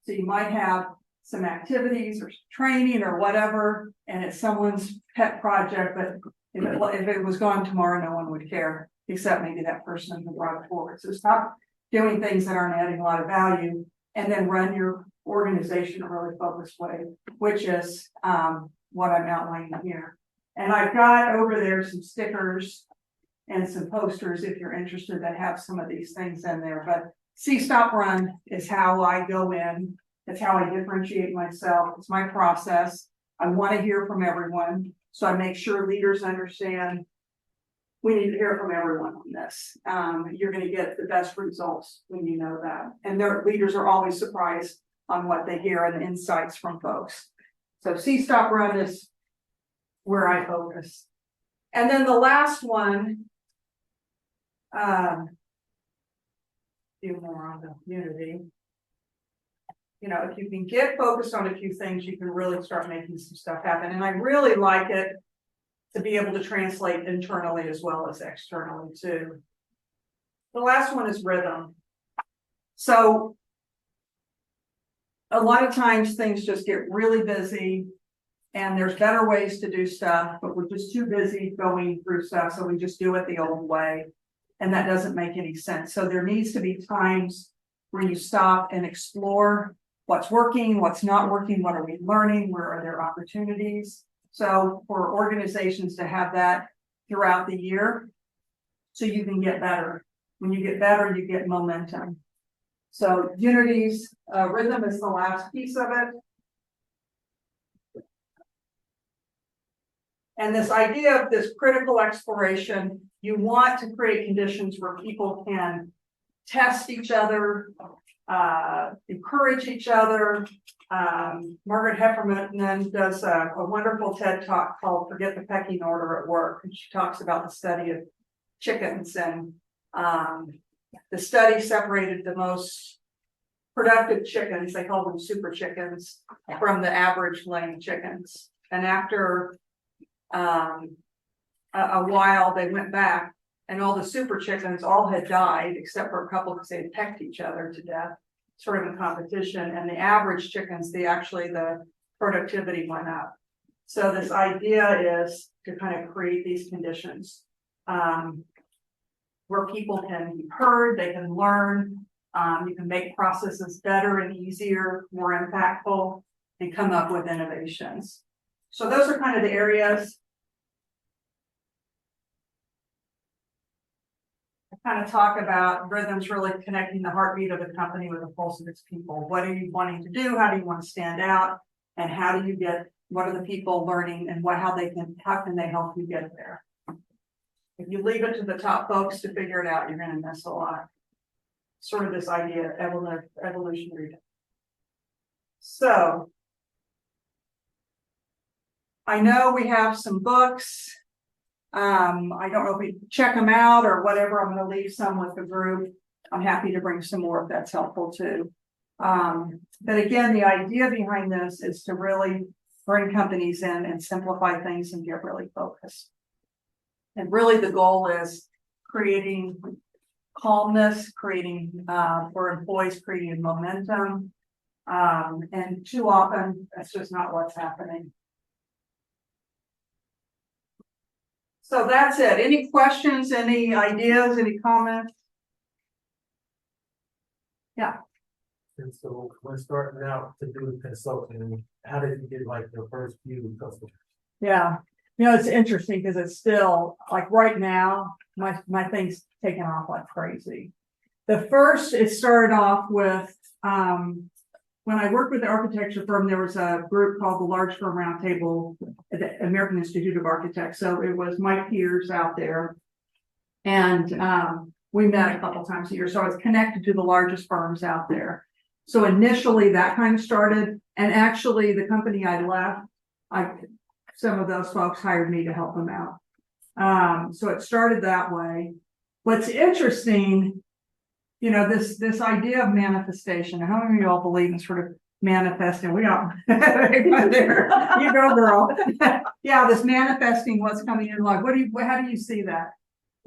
So you might have some activities or training or whatever, and it's someone's pet project, but if it was gone tomorrow, no one would care, except maybe that person who brought it forward. So stop doing things that aren't adding a lot of value, and then run your organization in a really focused way, which is what I'm outlining here. And I've got over there some stickers and some posters if you're interested that have some of these things in there. But See, Stop, Run is how I go in. It's how I differentiate myself. It's my process. I want to hear from everyone. So I make sure leaders understand we need to hear from everyone on this. You're going to get the best results when you know that. And their leaders are always surprised on what they hear and the insights from folks. So See, Stop, Run is where I focus. And then the last one, few more on the unity. You know, if you can get focused on a few things, you can really start making some stuff happen. And I really like it to be able to translate internally as well as externally too. The last one is rhythm. So a lot of times things just get really busy and there's better ways to do stuff, but we're just too busy going through stuff. So we just do it the old way. And that doesn't make any sense. So there needs to be times where you stop and explore what's working, what's not working, what are we learning, where are there opportunities. So for organizations to have that throughout the year, so you can get better. When you get better, you get momentum. So unity's rhythm is the last piece of it. And this idea of this critical exploration, you want to create conditions where people can test each other, encourage each other. Margaret Heffernan does a wonderful TED talk called Forget the Pecking Order at Work. And she talks about the study of chickens, and the study separated the most productive chickens, they call them super chickens, from the average laying chickens. And after a while, they went back and all the super chickens all had died except for a couple because they had pecked each other to death, sort of in competition. And the average chickens, the productivity went up. So this idea is to kind of create these conditions where people can be heard, they can learn, you can make processes better and easier, more impactful, and come up with innovations. So those are kind of the areas. I kind of talk about rhythms really connecting the heartbeat of the company with the pulse of its people. What are you wanting to do? How do you want to stand out? And how do you get, what are the people learning and how can they help you get there? If you leave it to the top folks to figure it out, you're gonna miss a lot. Sort of this idea of evolutionary. So. I know we have some books. I don't know if we check them out or whatever. I'm gonna leave some with the group. I'm happy to bring some more if that's helpful too. But again, the idea behind this is to really bring companies in and simplify things and get really focused. And really the goal is creating calmness, creating for employees, creating momentum. And too often that's just not what's happening. So that's it. Any questions, any ideas, any comments? Yeah. And so when starting out to do consulting, how did you get like the first few customers? Yeah. It's interesting because it's still like right now, my thing's taking off like crazy. The first, it started off with, when I worked with the architecture firm, there was a group called the Large Firm Roundtable at the American Institute of Architects. So it was my peers out there. And we met a couple times a year. So I was connected to the largest firms out there. So initially that kind of started. And actually the company I left, some of those folks hired me to help them out. So it started that way. What's interesting, this idea of manifestation. How many of you all believe in sort of manifesting? We don't. There. You go, girl. Yeah, this manifesting what's coming in life. How do you see that?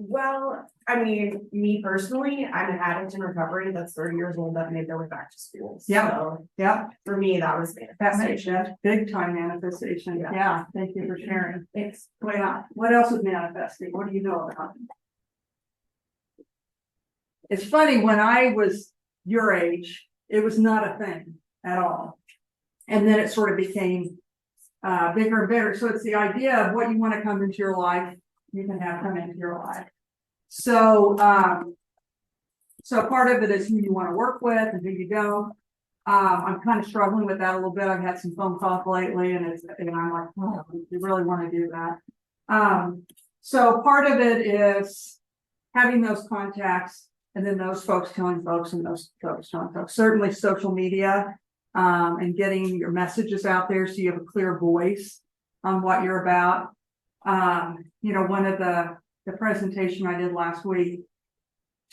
Well, I mean, me personally, I'm an addict in recovery that's 30 years old that made their way back to school. Yeah. So Yeah. for me, that was manifestation. That's big time manifestation. Yeah. Thank you for sharing. Thanks. Yeah. What else is manifesting? What do you know about it? It's funny, when I was your age, it was not a thing at all. And then it sort of became bigger and bigger. So it's the idea of what you want to come into your life, you can have come into your life. So, so part of it is who you want to work with and who you don't. I'm kind of struggling with that a little bit. I've had some phone calls lately and I'm like, oh, you really want to do that. So part of it is having those contacts. And then those folks telling folks and those folks telling folks. Certainly social media and getting your messages out there so you have a clear voice on what you're about. One of the presentation I did last week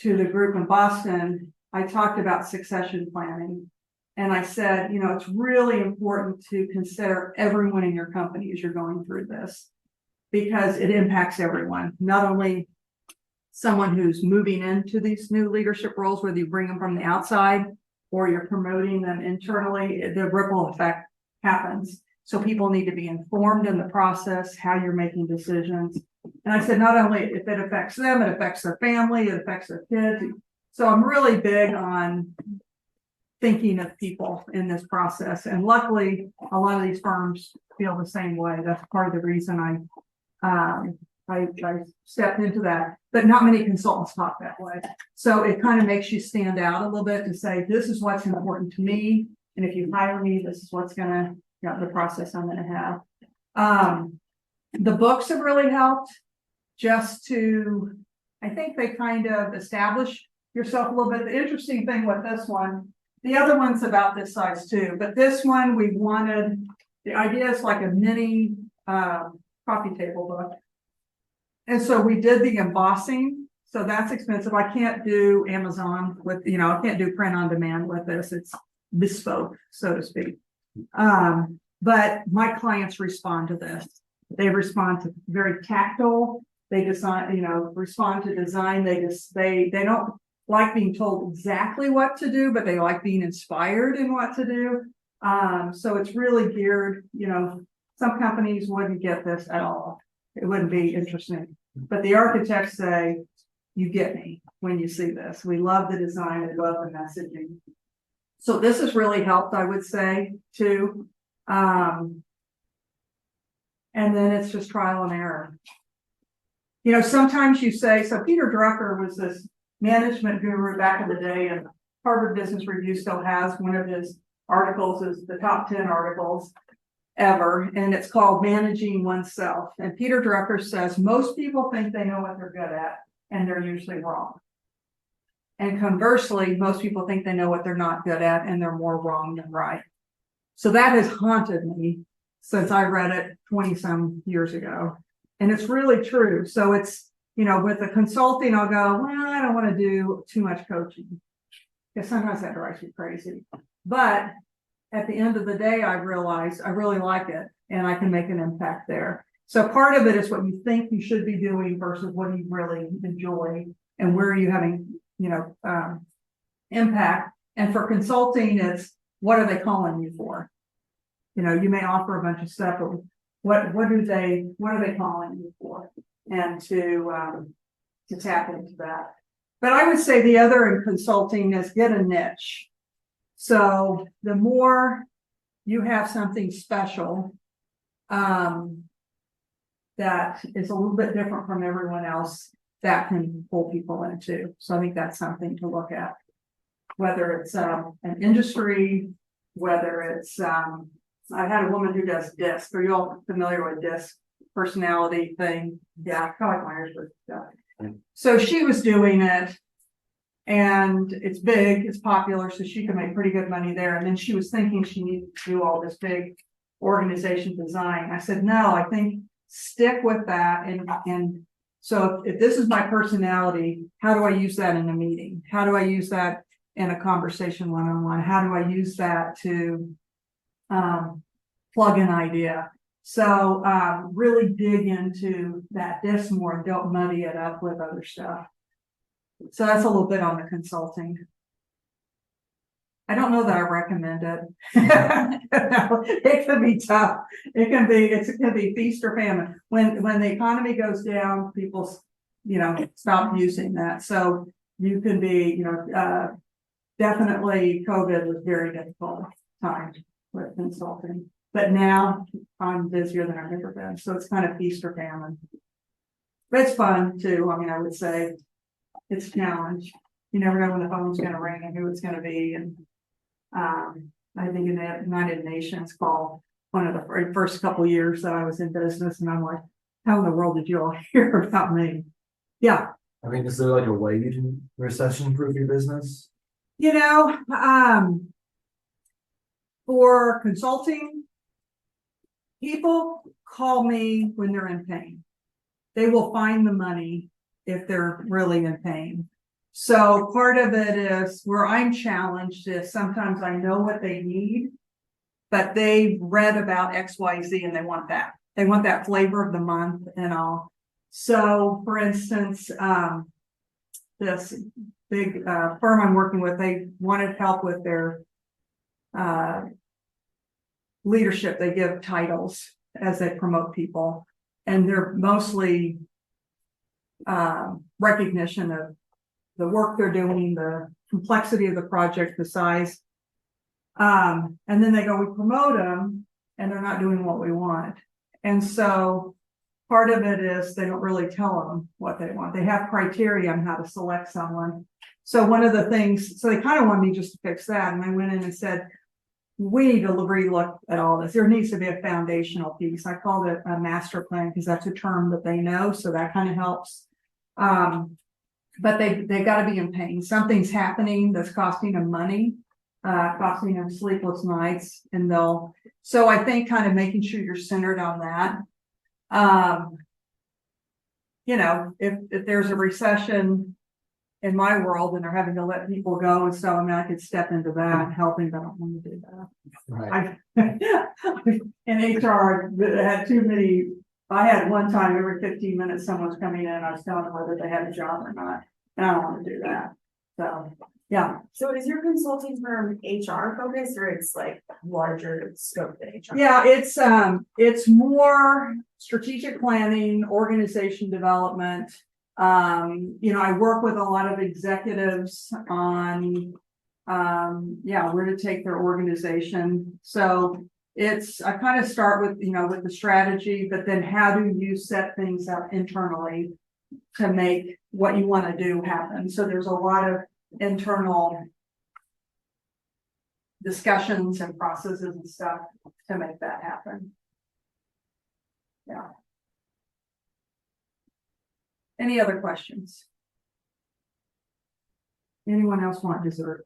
to the group in Boston, I talked about succession planning. And I said, it's really important to consider everyone in your company as you're going through this because it impacts everyone, not only someone who's moving into these new leadership roles, whether you bring them from the outside or you're promoting them internally, the ripple effect happens. So people need to be informed in the process, how you're making decisions. And I said, not only if it affects them, it affects their family, it affects their kids. So I'm really big on thinking of people in this process. And luckily, a lot of these firms feel the same way. That's part of the reason I stepped into that, but not many consultants talk that way. So it kind of makes you stand out a little bit to say, this is what's important to me. And if you hire me, this is what's going to, the process I'm going to have. The books have really helped just to, I think they kind of establish yourself a little bit. The interesting thing with this one, the other one's about this size too, but this one we wanted, the idea is like a mini coffee table book. And so we did the embossing. So that's expensive. I can't do Amazon with, I can't do print on demand with this. It's bespoke, so to speak. But my clients respond to this. They respond to very tactile. They design, respond to design. They don't like being told exactly what to do, but they like being inspired in what to do. So it's really geared, some companies wouldn't get this at all. It wouldn't be interesting, but the architects say, you get me when you see this. We love the design, we love the messaging. So this has really helped, I would say, too. And then it's just trial and error. Sometimes you say, so Peter Drucker was this management guru back in the day, and Harvard Business Review still has one of his articles is the top 10 articles ever, and it's called Managing Oneself. And Peter Drucker says most people think they know what they're good at, and they're usually wrong. And conversely, most people think they know what they're not good at, and they're more wrong than right. So that has haunted me since I read it 20 some years ago. And it's really true. So it's, you know, with the consulting, I'll go, well, I don't want to do too much coaching, because sometimes that drives me crazy. But at the end of the day, I realize I really like it and I can make an impact there. So part of it is what you think you should be doing versus what you really enjoy and where are you having, you know, impact. And for consulting, it's what are they calling you for? You know, you may offer a bunch of stuff, but what are they calling you for? And to tap into that. But I would say the other in consulting is get a niche. So the more you have something special that is a little bit different from everyone else, that can pull people in too. So I think that's something to look at. Whether it's an industry, whether it's I had a woman who does DISC. Are you all familiar with DISC? Personality thing? Yeah, kind of like Myers-Briggs stuff. So she was doing it. And it's big, it's popular, so she can make pretty good money there. And then she was thinking she needed to do all this big organization design. I said, no, I think stick with that. And so if this is my personality, how do I use that in a meeting? How do I use that in a conversation one-on-one? How do I use that to plug an idea? So really dig into that DISC more and don't muddy it up with other stuff. So that's a little bit on the consulting. I don't know that I recommend it. No, it can be tough. It can be feast or famine. When the economy goes down, people, you know, stop using that. So you can be, you know, definitely COVID was very difficult time with consulting. But now I'm busier than I've ever been. So it's kind of feast or famine. But it's fun too. I mean, I would say it's a challenge. You never know when the phone's going to ring and who it's going to be. And I think in the United Nations call one of the first couple of years that I was in business, and I'm like, how in the world did you all hear about me? Yeah. I mean, is there like a way you can recession-proof your business? You know, for consulting, people call me when they're in pain. They will find the money if they're really in pain. So part of it is where I'm challenged is sometimes I know what they need, but they've read about XYZ and they want that. They want that flavor of the month and all. So for instance, this big firm I'm working with, they wanted help with their leadership. They give titles as they promote people, and they're mostly recognition of the work they're doing, the complexity of the project, the size. And then they go, we promote them and they're not doing what we want. And so part of it is they don't really tell them what they want. They have criteria on how to select someone. So one of the things, so they kind of want me just to fix that. And I went in and said, we need to relook at all this. There needs to be a foundational piece. I called it a master plan because that's a term that they know. So that kind of helps. But they got to be in pain. Something's happening that's costing them money, costing them sleepless nights, and so I think kind of making sure you're centered on that. You know, if there's a recession in my world and they're having to let people go, and so I mean, I could step into that helping, but I don't want to do that. Right. In HR, I had too many. I had one time every 15 minutes someone was coming in and I was telling them whether they had a job or not. And I don't want to do that. So yeah. So is your consulting firm HR focused or it's like larger scope than HR? Yeah, it's more strategic planning, organization development. You know, I work with a lot of executives on where to take their organization. So I kind of start with, you know, with the strategy, but then how do you set things up internally to make what you want to do happen. So there's a lot of internal discussions and processes and stuff to make that happen. Yeah. Any other questions? Anyone else want dessert?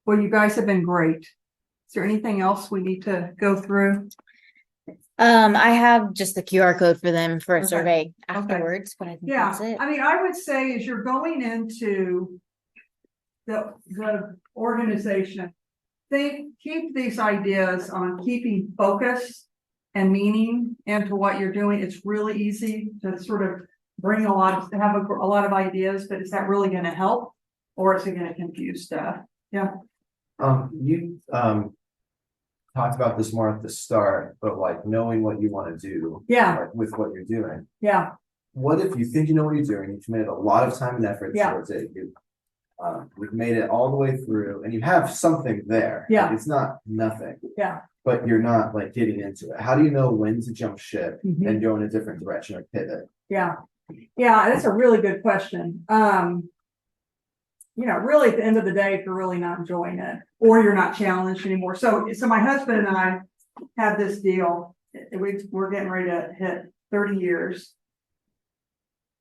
Well, you guys have been great. Is there anything else we need to go through? I have just the QR code for them for a Okay. survey afterwards, but I think Yeah, that's it. I mean, I would say as you're going into the organization, keep these ideas on keeping focus and meaning into what you're doing. It's really easy to sort of bring a lot of ideas, but is that really gonna help? Or is it gonna confuse stuff? Yeah. You talked about this more at the start, but like knowing what you want to do. Yeah. Like with what you're doing. Yeah, What if you think you know what you're doing, you've committed a lot of time and effort Yeah. towards it, you've made it all the way through and you have something there. Yeah. Like, it's not nothing. Yeah. But you're not like getting into it. How do you know when to jump ship Mhm. and go in a different direction or pivot? yeah, that's a really good question. Really at the end of the day, if you're really not enjoying it or you're not challenged anymore. So my husband and I have this deal. We're getting ready to hit 30 years.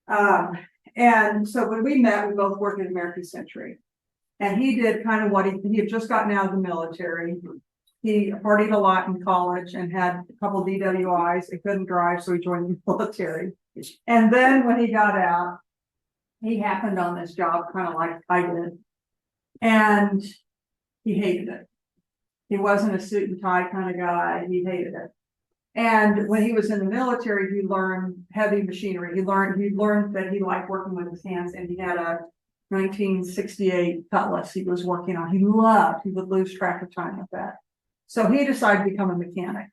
And so when we met, we both worked at American Century. And he did kind of what he had just gotten out of the military. He partied a lot in college and had a couple of DWIs. He couldn't drive, so he joined the military. And then when he got out, he happened on this job kind of like I did. And he hated it. He wasn't a suit and tie kind of guy. He hated it. And when he was in the military, he learned heavy machinery. He learned that he liked working with his hands, and he had a 1968 Cutlass he was working on. He would lose track of time with that. So he decided to become a mechanic.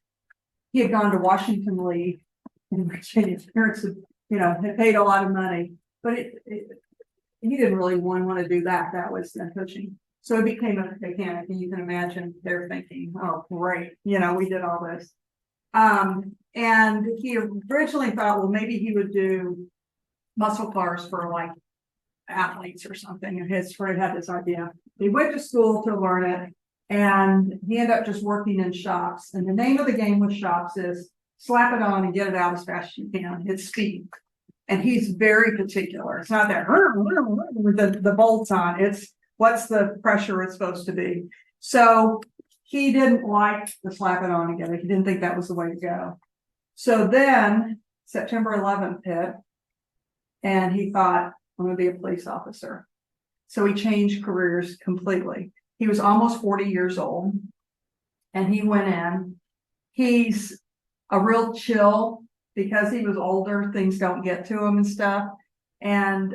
He had gone to Washington Lee in Virginia. His parents had paid a lot of money, but he didn't really want to do that. That was pushing. So he became a mechanic, and you can imagine they're thinking, oh, great, we did all this. And he originally thought, well, maybe he would do muscle cars for like athletes or something. And his friend had this idea. He went to school to learn it, and he ended up just working in shops. And the name of the game with shops is slap it on and get it out as fast as you can. It's speed. And he's very particular. It's not that with the bolts on. It's what's the pressure it's supposed to be. So he didn't like the slap it on together. He didn't think that was the way to go. So then September 11th hit, and he thought, I'm going to be a police officer. So he changed careers completely. He was almost 40 years old, and he went in. He's a real chill because he was older. Things don't get to him and stuff. And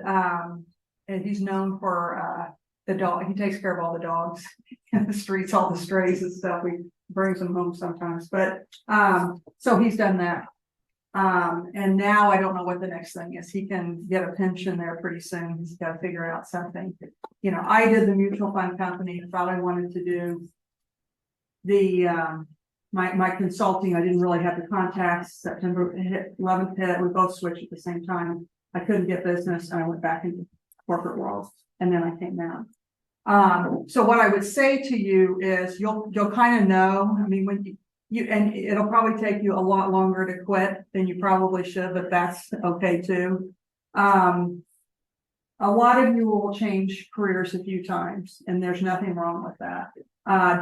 he's known for the dog. He takes care of all the dogs in the streets, all the strays and stuff. He brings them home sometimes, but so he's done that. And now I don't know what the next thing is. He can get a pension there pretty soon. He's got to figure out something. I did the mutual fund company. Thought I wanted to do the my consulting. I didn't really have the contacts. September 11th hit. We both switched at the same time. I couldn't get business, and I went back into corporate world, and then I came out. So what I would say to you is you'll kind of know. I mean, when and it'll probably take you a lot longer to quit than you probably should, but that's okay too. A lot of you will change careers a few times, and there's nothing wrong with that.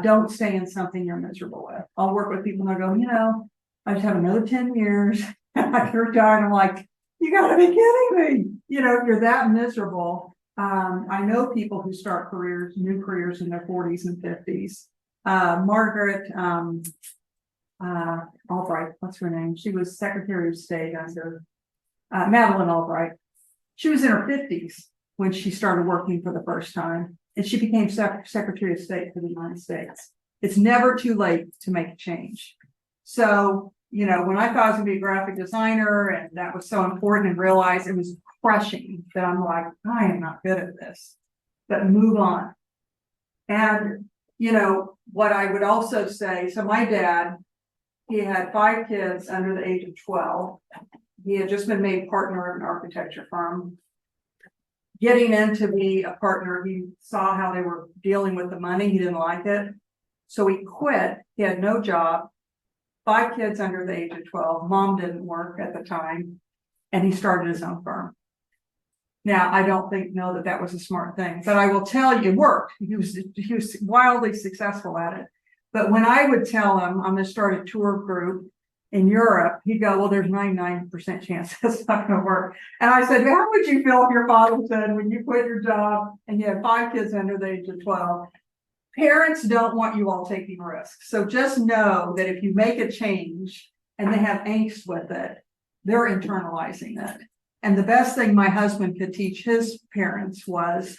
Don't stay in something you're miserable with. I'll work with people and I go, I just have another 10 years. I can retire, and I'm like, you gotta be kidding me. If you're that miserable. I know people who start new careers in their 40s and 50s. Margaret Albright, what's her name? She was Secretary of State under Madeleine Albright. She was in her 50s when she started working for the first time, and she became Secretary of State for the United States. It's never too late to make a change. So, when I thought I was gonna be a graphic designer, and that was so important, and realized it was crushing, that I'm like, I am not good at this, but move on. And, what I would also say, so my dad, he had 5 kids under the age of 12. he had just been made partner of an architecture firm. Getting in to be a partner, he saw how they were dealing with the money, he didn't like it. So he quit, he had no job, 5 kids under the age of 12, mom didn't work at the time, and he started his own firm. Now, I don't know that that was a smart thing, but I will tell you, it worked. He was wildly successful at it. But when I would tell him, I'm gonna start a tour group in Europe, he'd go, well, there's 99% chance that's not gonna work. And I said, how would you feel if your father said, when you quit your job and you had 5 kids under the age of 12, parents don't want you all taking risks. So just know that if you make a change and they have angst with it, they're internalizing it. And the best thing my husband could teach his parents was,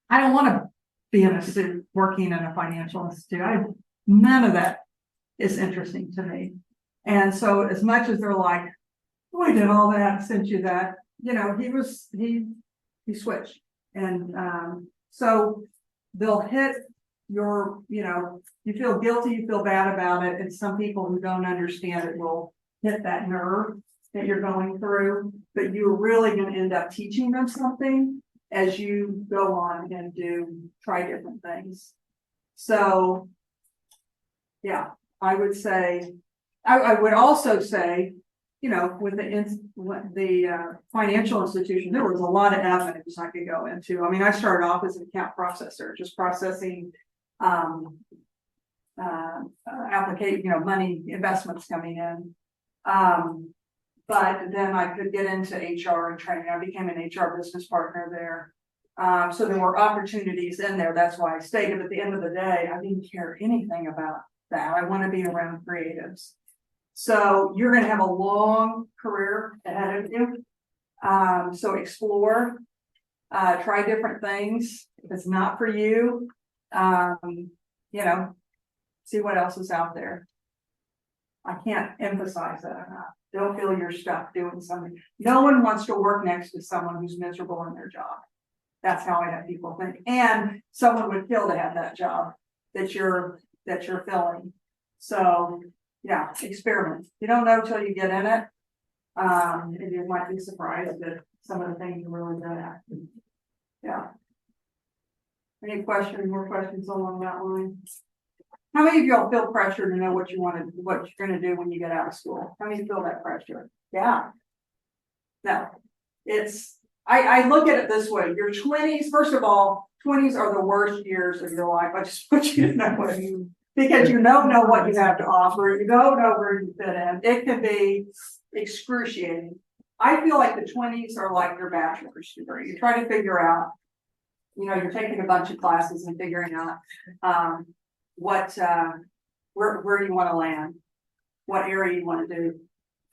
I don't want to be in a suit working in a financial institute. None of that is interesting to me. And so as much as they're like, we did all that, sent you that, you know, he switched. And so they'll hit your, you know, you feel guilty, you feel bad about it. And some people who don't understand it will hit that nerve that you're going through, but you're really going to end up teaching them something as you go on and try different things. So, yeah, I would say, I would also say, you know, with the financial institution, there was a lot of avenues I could go into. I mean, I started off as an account processor, just processing application, you know, money investments coming in. But then I could get into HR and training. I became an HR business partner there. So there were opportunities in there. That's why I stayed. But at the end of the day, I didn't care anything about that. I want to be around creatives. So you're going to have a long career ahead of you. So explore, try different things. If it's not for you, you know, see what else is out there. I can't emphasize that enough. Don't feel you're stuck doing something. No one wants to work next to someone who's miserable in their job. That's how I have people think. And someone would kill to have that job that you're filling. So yeah, experiment. You don't know till you get in it. And you might be surprised at some of the things you're really good at. Yeah. Any questions, more questions along that line? How many of y'all feel pressure to know what you're gonna do when you get out of school? How many feel that pressure? Yeah. No, I look at it this way. Your 20s, first of all, 20s are the worst years of your life. I just want you to know because you don't know what you have to offer. You don't know where you fit in. It can be excruciating. I feel like the 20s are like your bachelor's degree. You try to figure out, you know, you're taking a bunch of classes and figuring out, where you want to land, what area you want to do.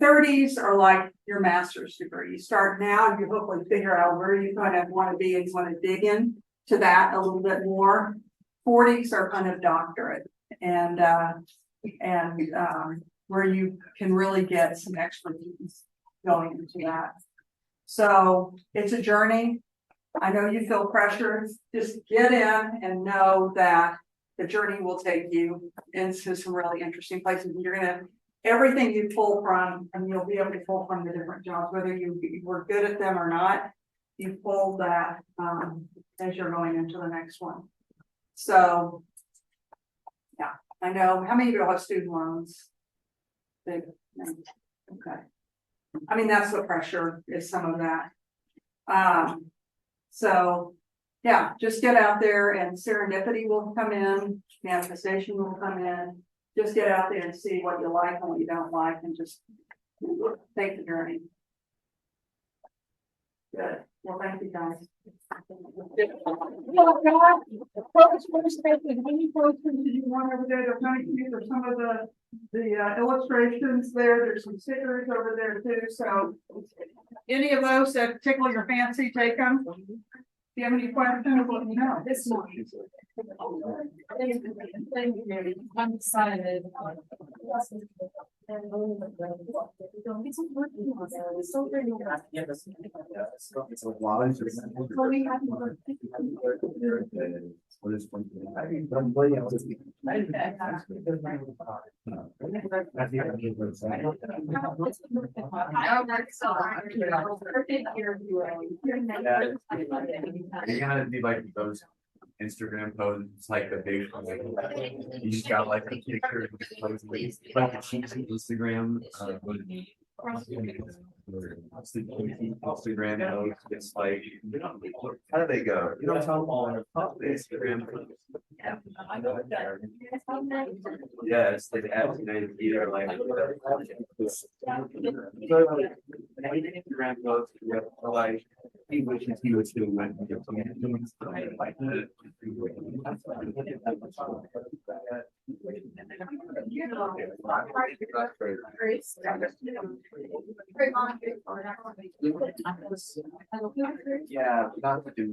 30s are like your master's degree. You start now, you hopefully figure out where you kind of want to be and you want to dig in to that a little bit more. 40s are kind of doctorate and where you can really get some expertise going into that. So it's a journey. I know you feel pressure. Just get in and know that the journey will take you into some really interesting places. You're gonna, everything you pull from, and you'll be able to pull from the different jobs, whether you were good at them or not, you pull that as you're going into the next one. So, yeah, I know. How many of you have student loans? Okay. I mean, that's the pressure, is some of that. So yeah, just get out there and serendipity will come in, manifestation will come in. Just get out there and see what you like and what you don't like and just take the journey. Good. Well, thank you guys. Well, God, any posters did you want over there? They're kind of cute. There's some of the illustrations there. There's some stickers over there too. So any of those that tickle your fancy, take them. Do you have any questions? Let me know. This one. I'm excited. It's a lot of. What is one thing? You gotta be like those Instagram posts, like the big, you just got like a picture of the post, like the cheesy Instagram. Instagram post, it's like, how do they go? You don't tell them all the Instagram. Yes, they have, they either like. Instagram post, like, he wishes he was doing like. Yeah, not to do.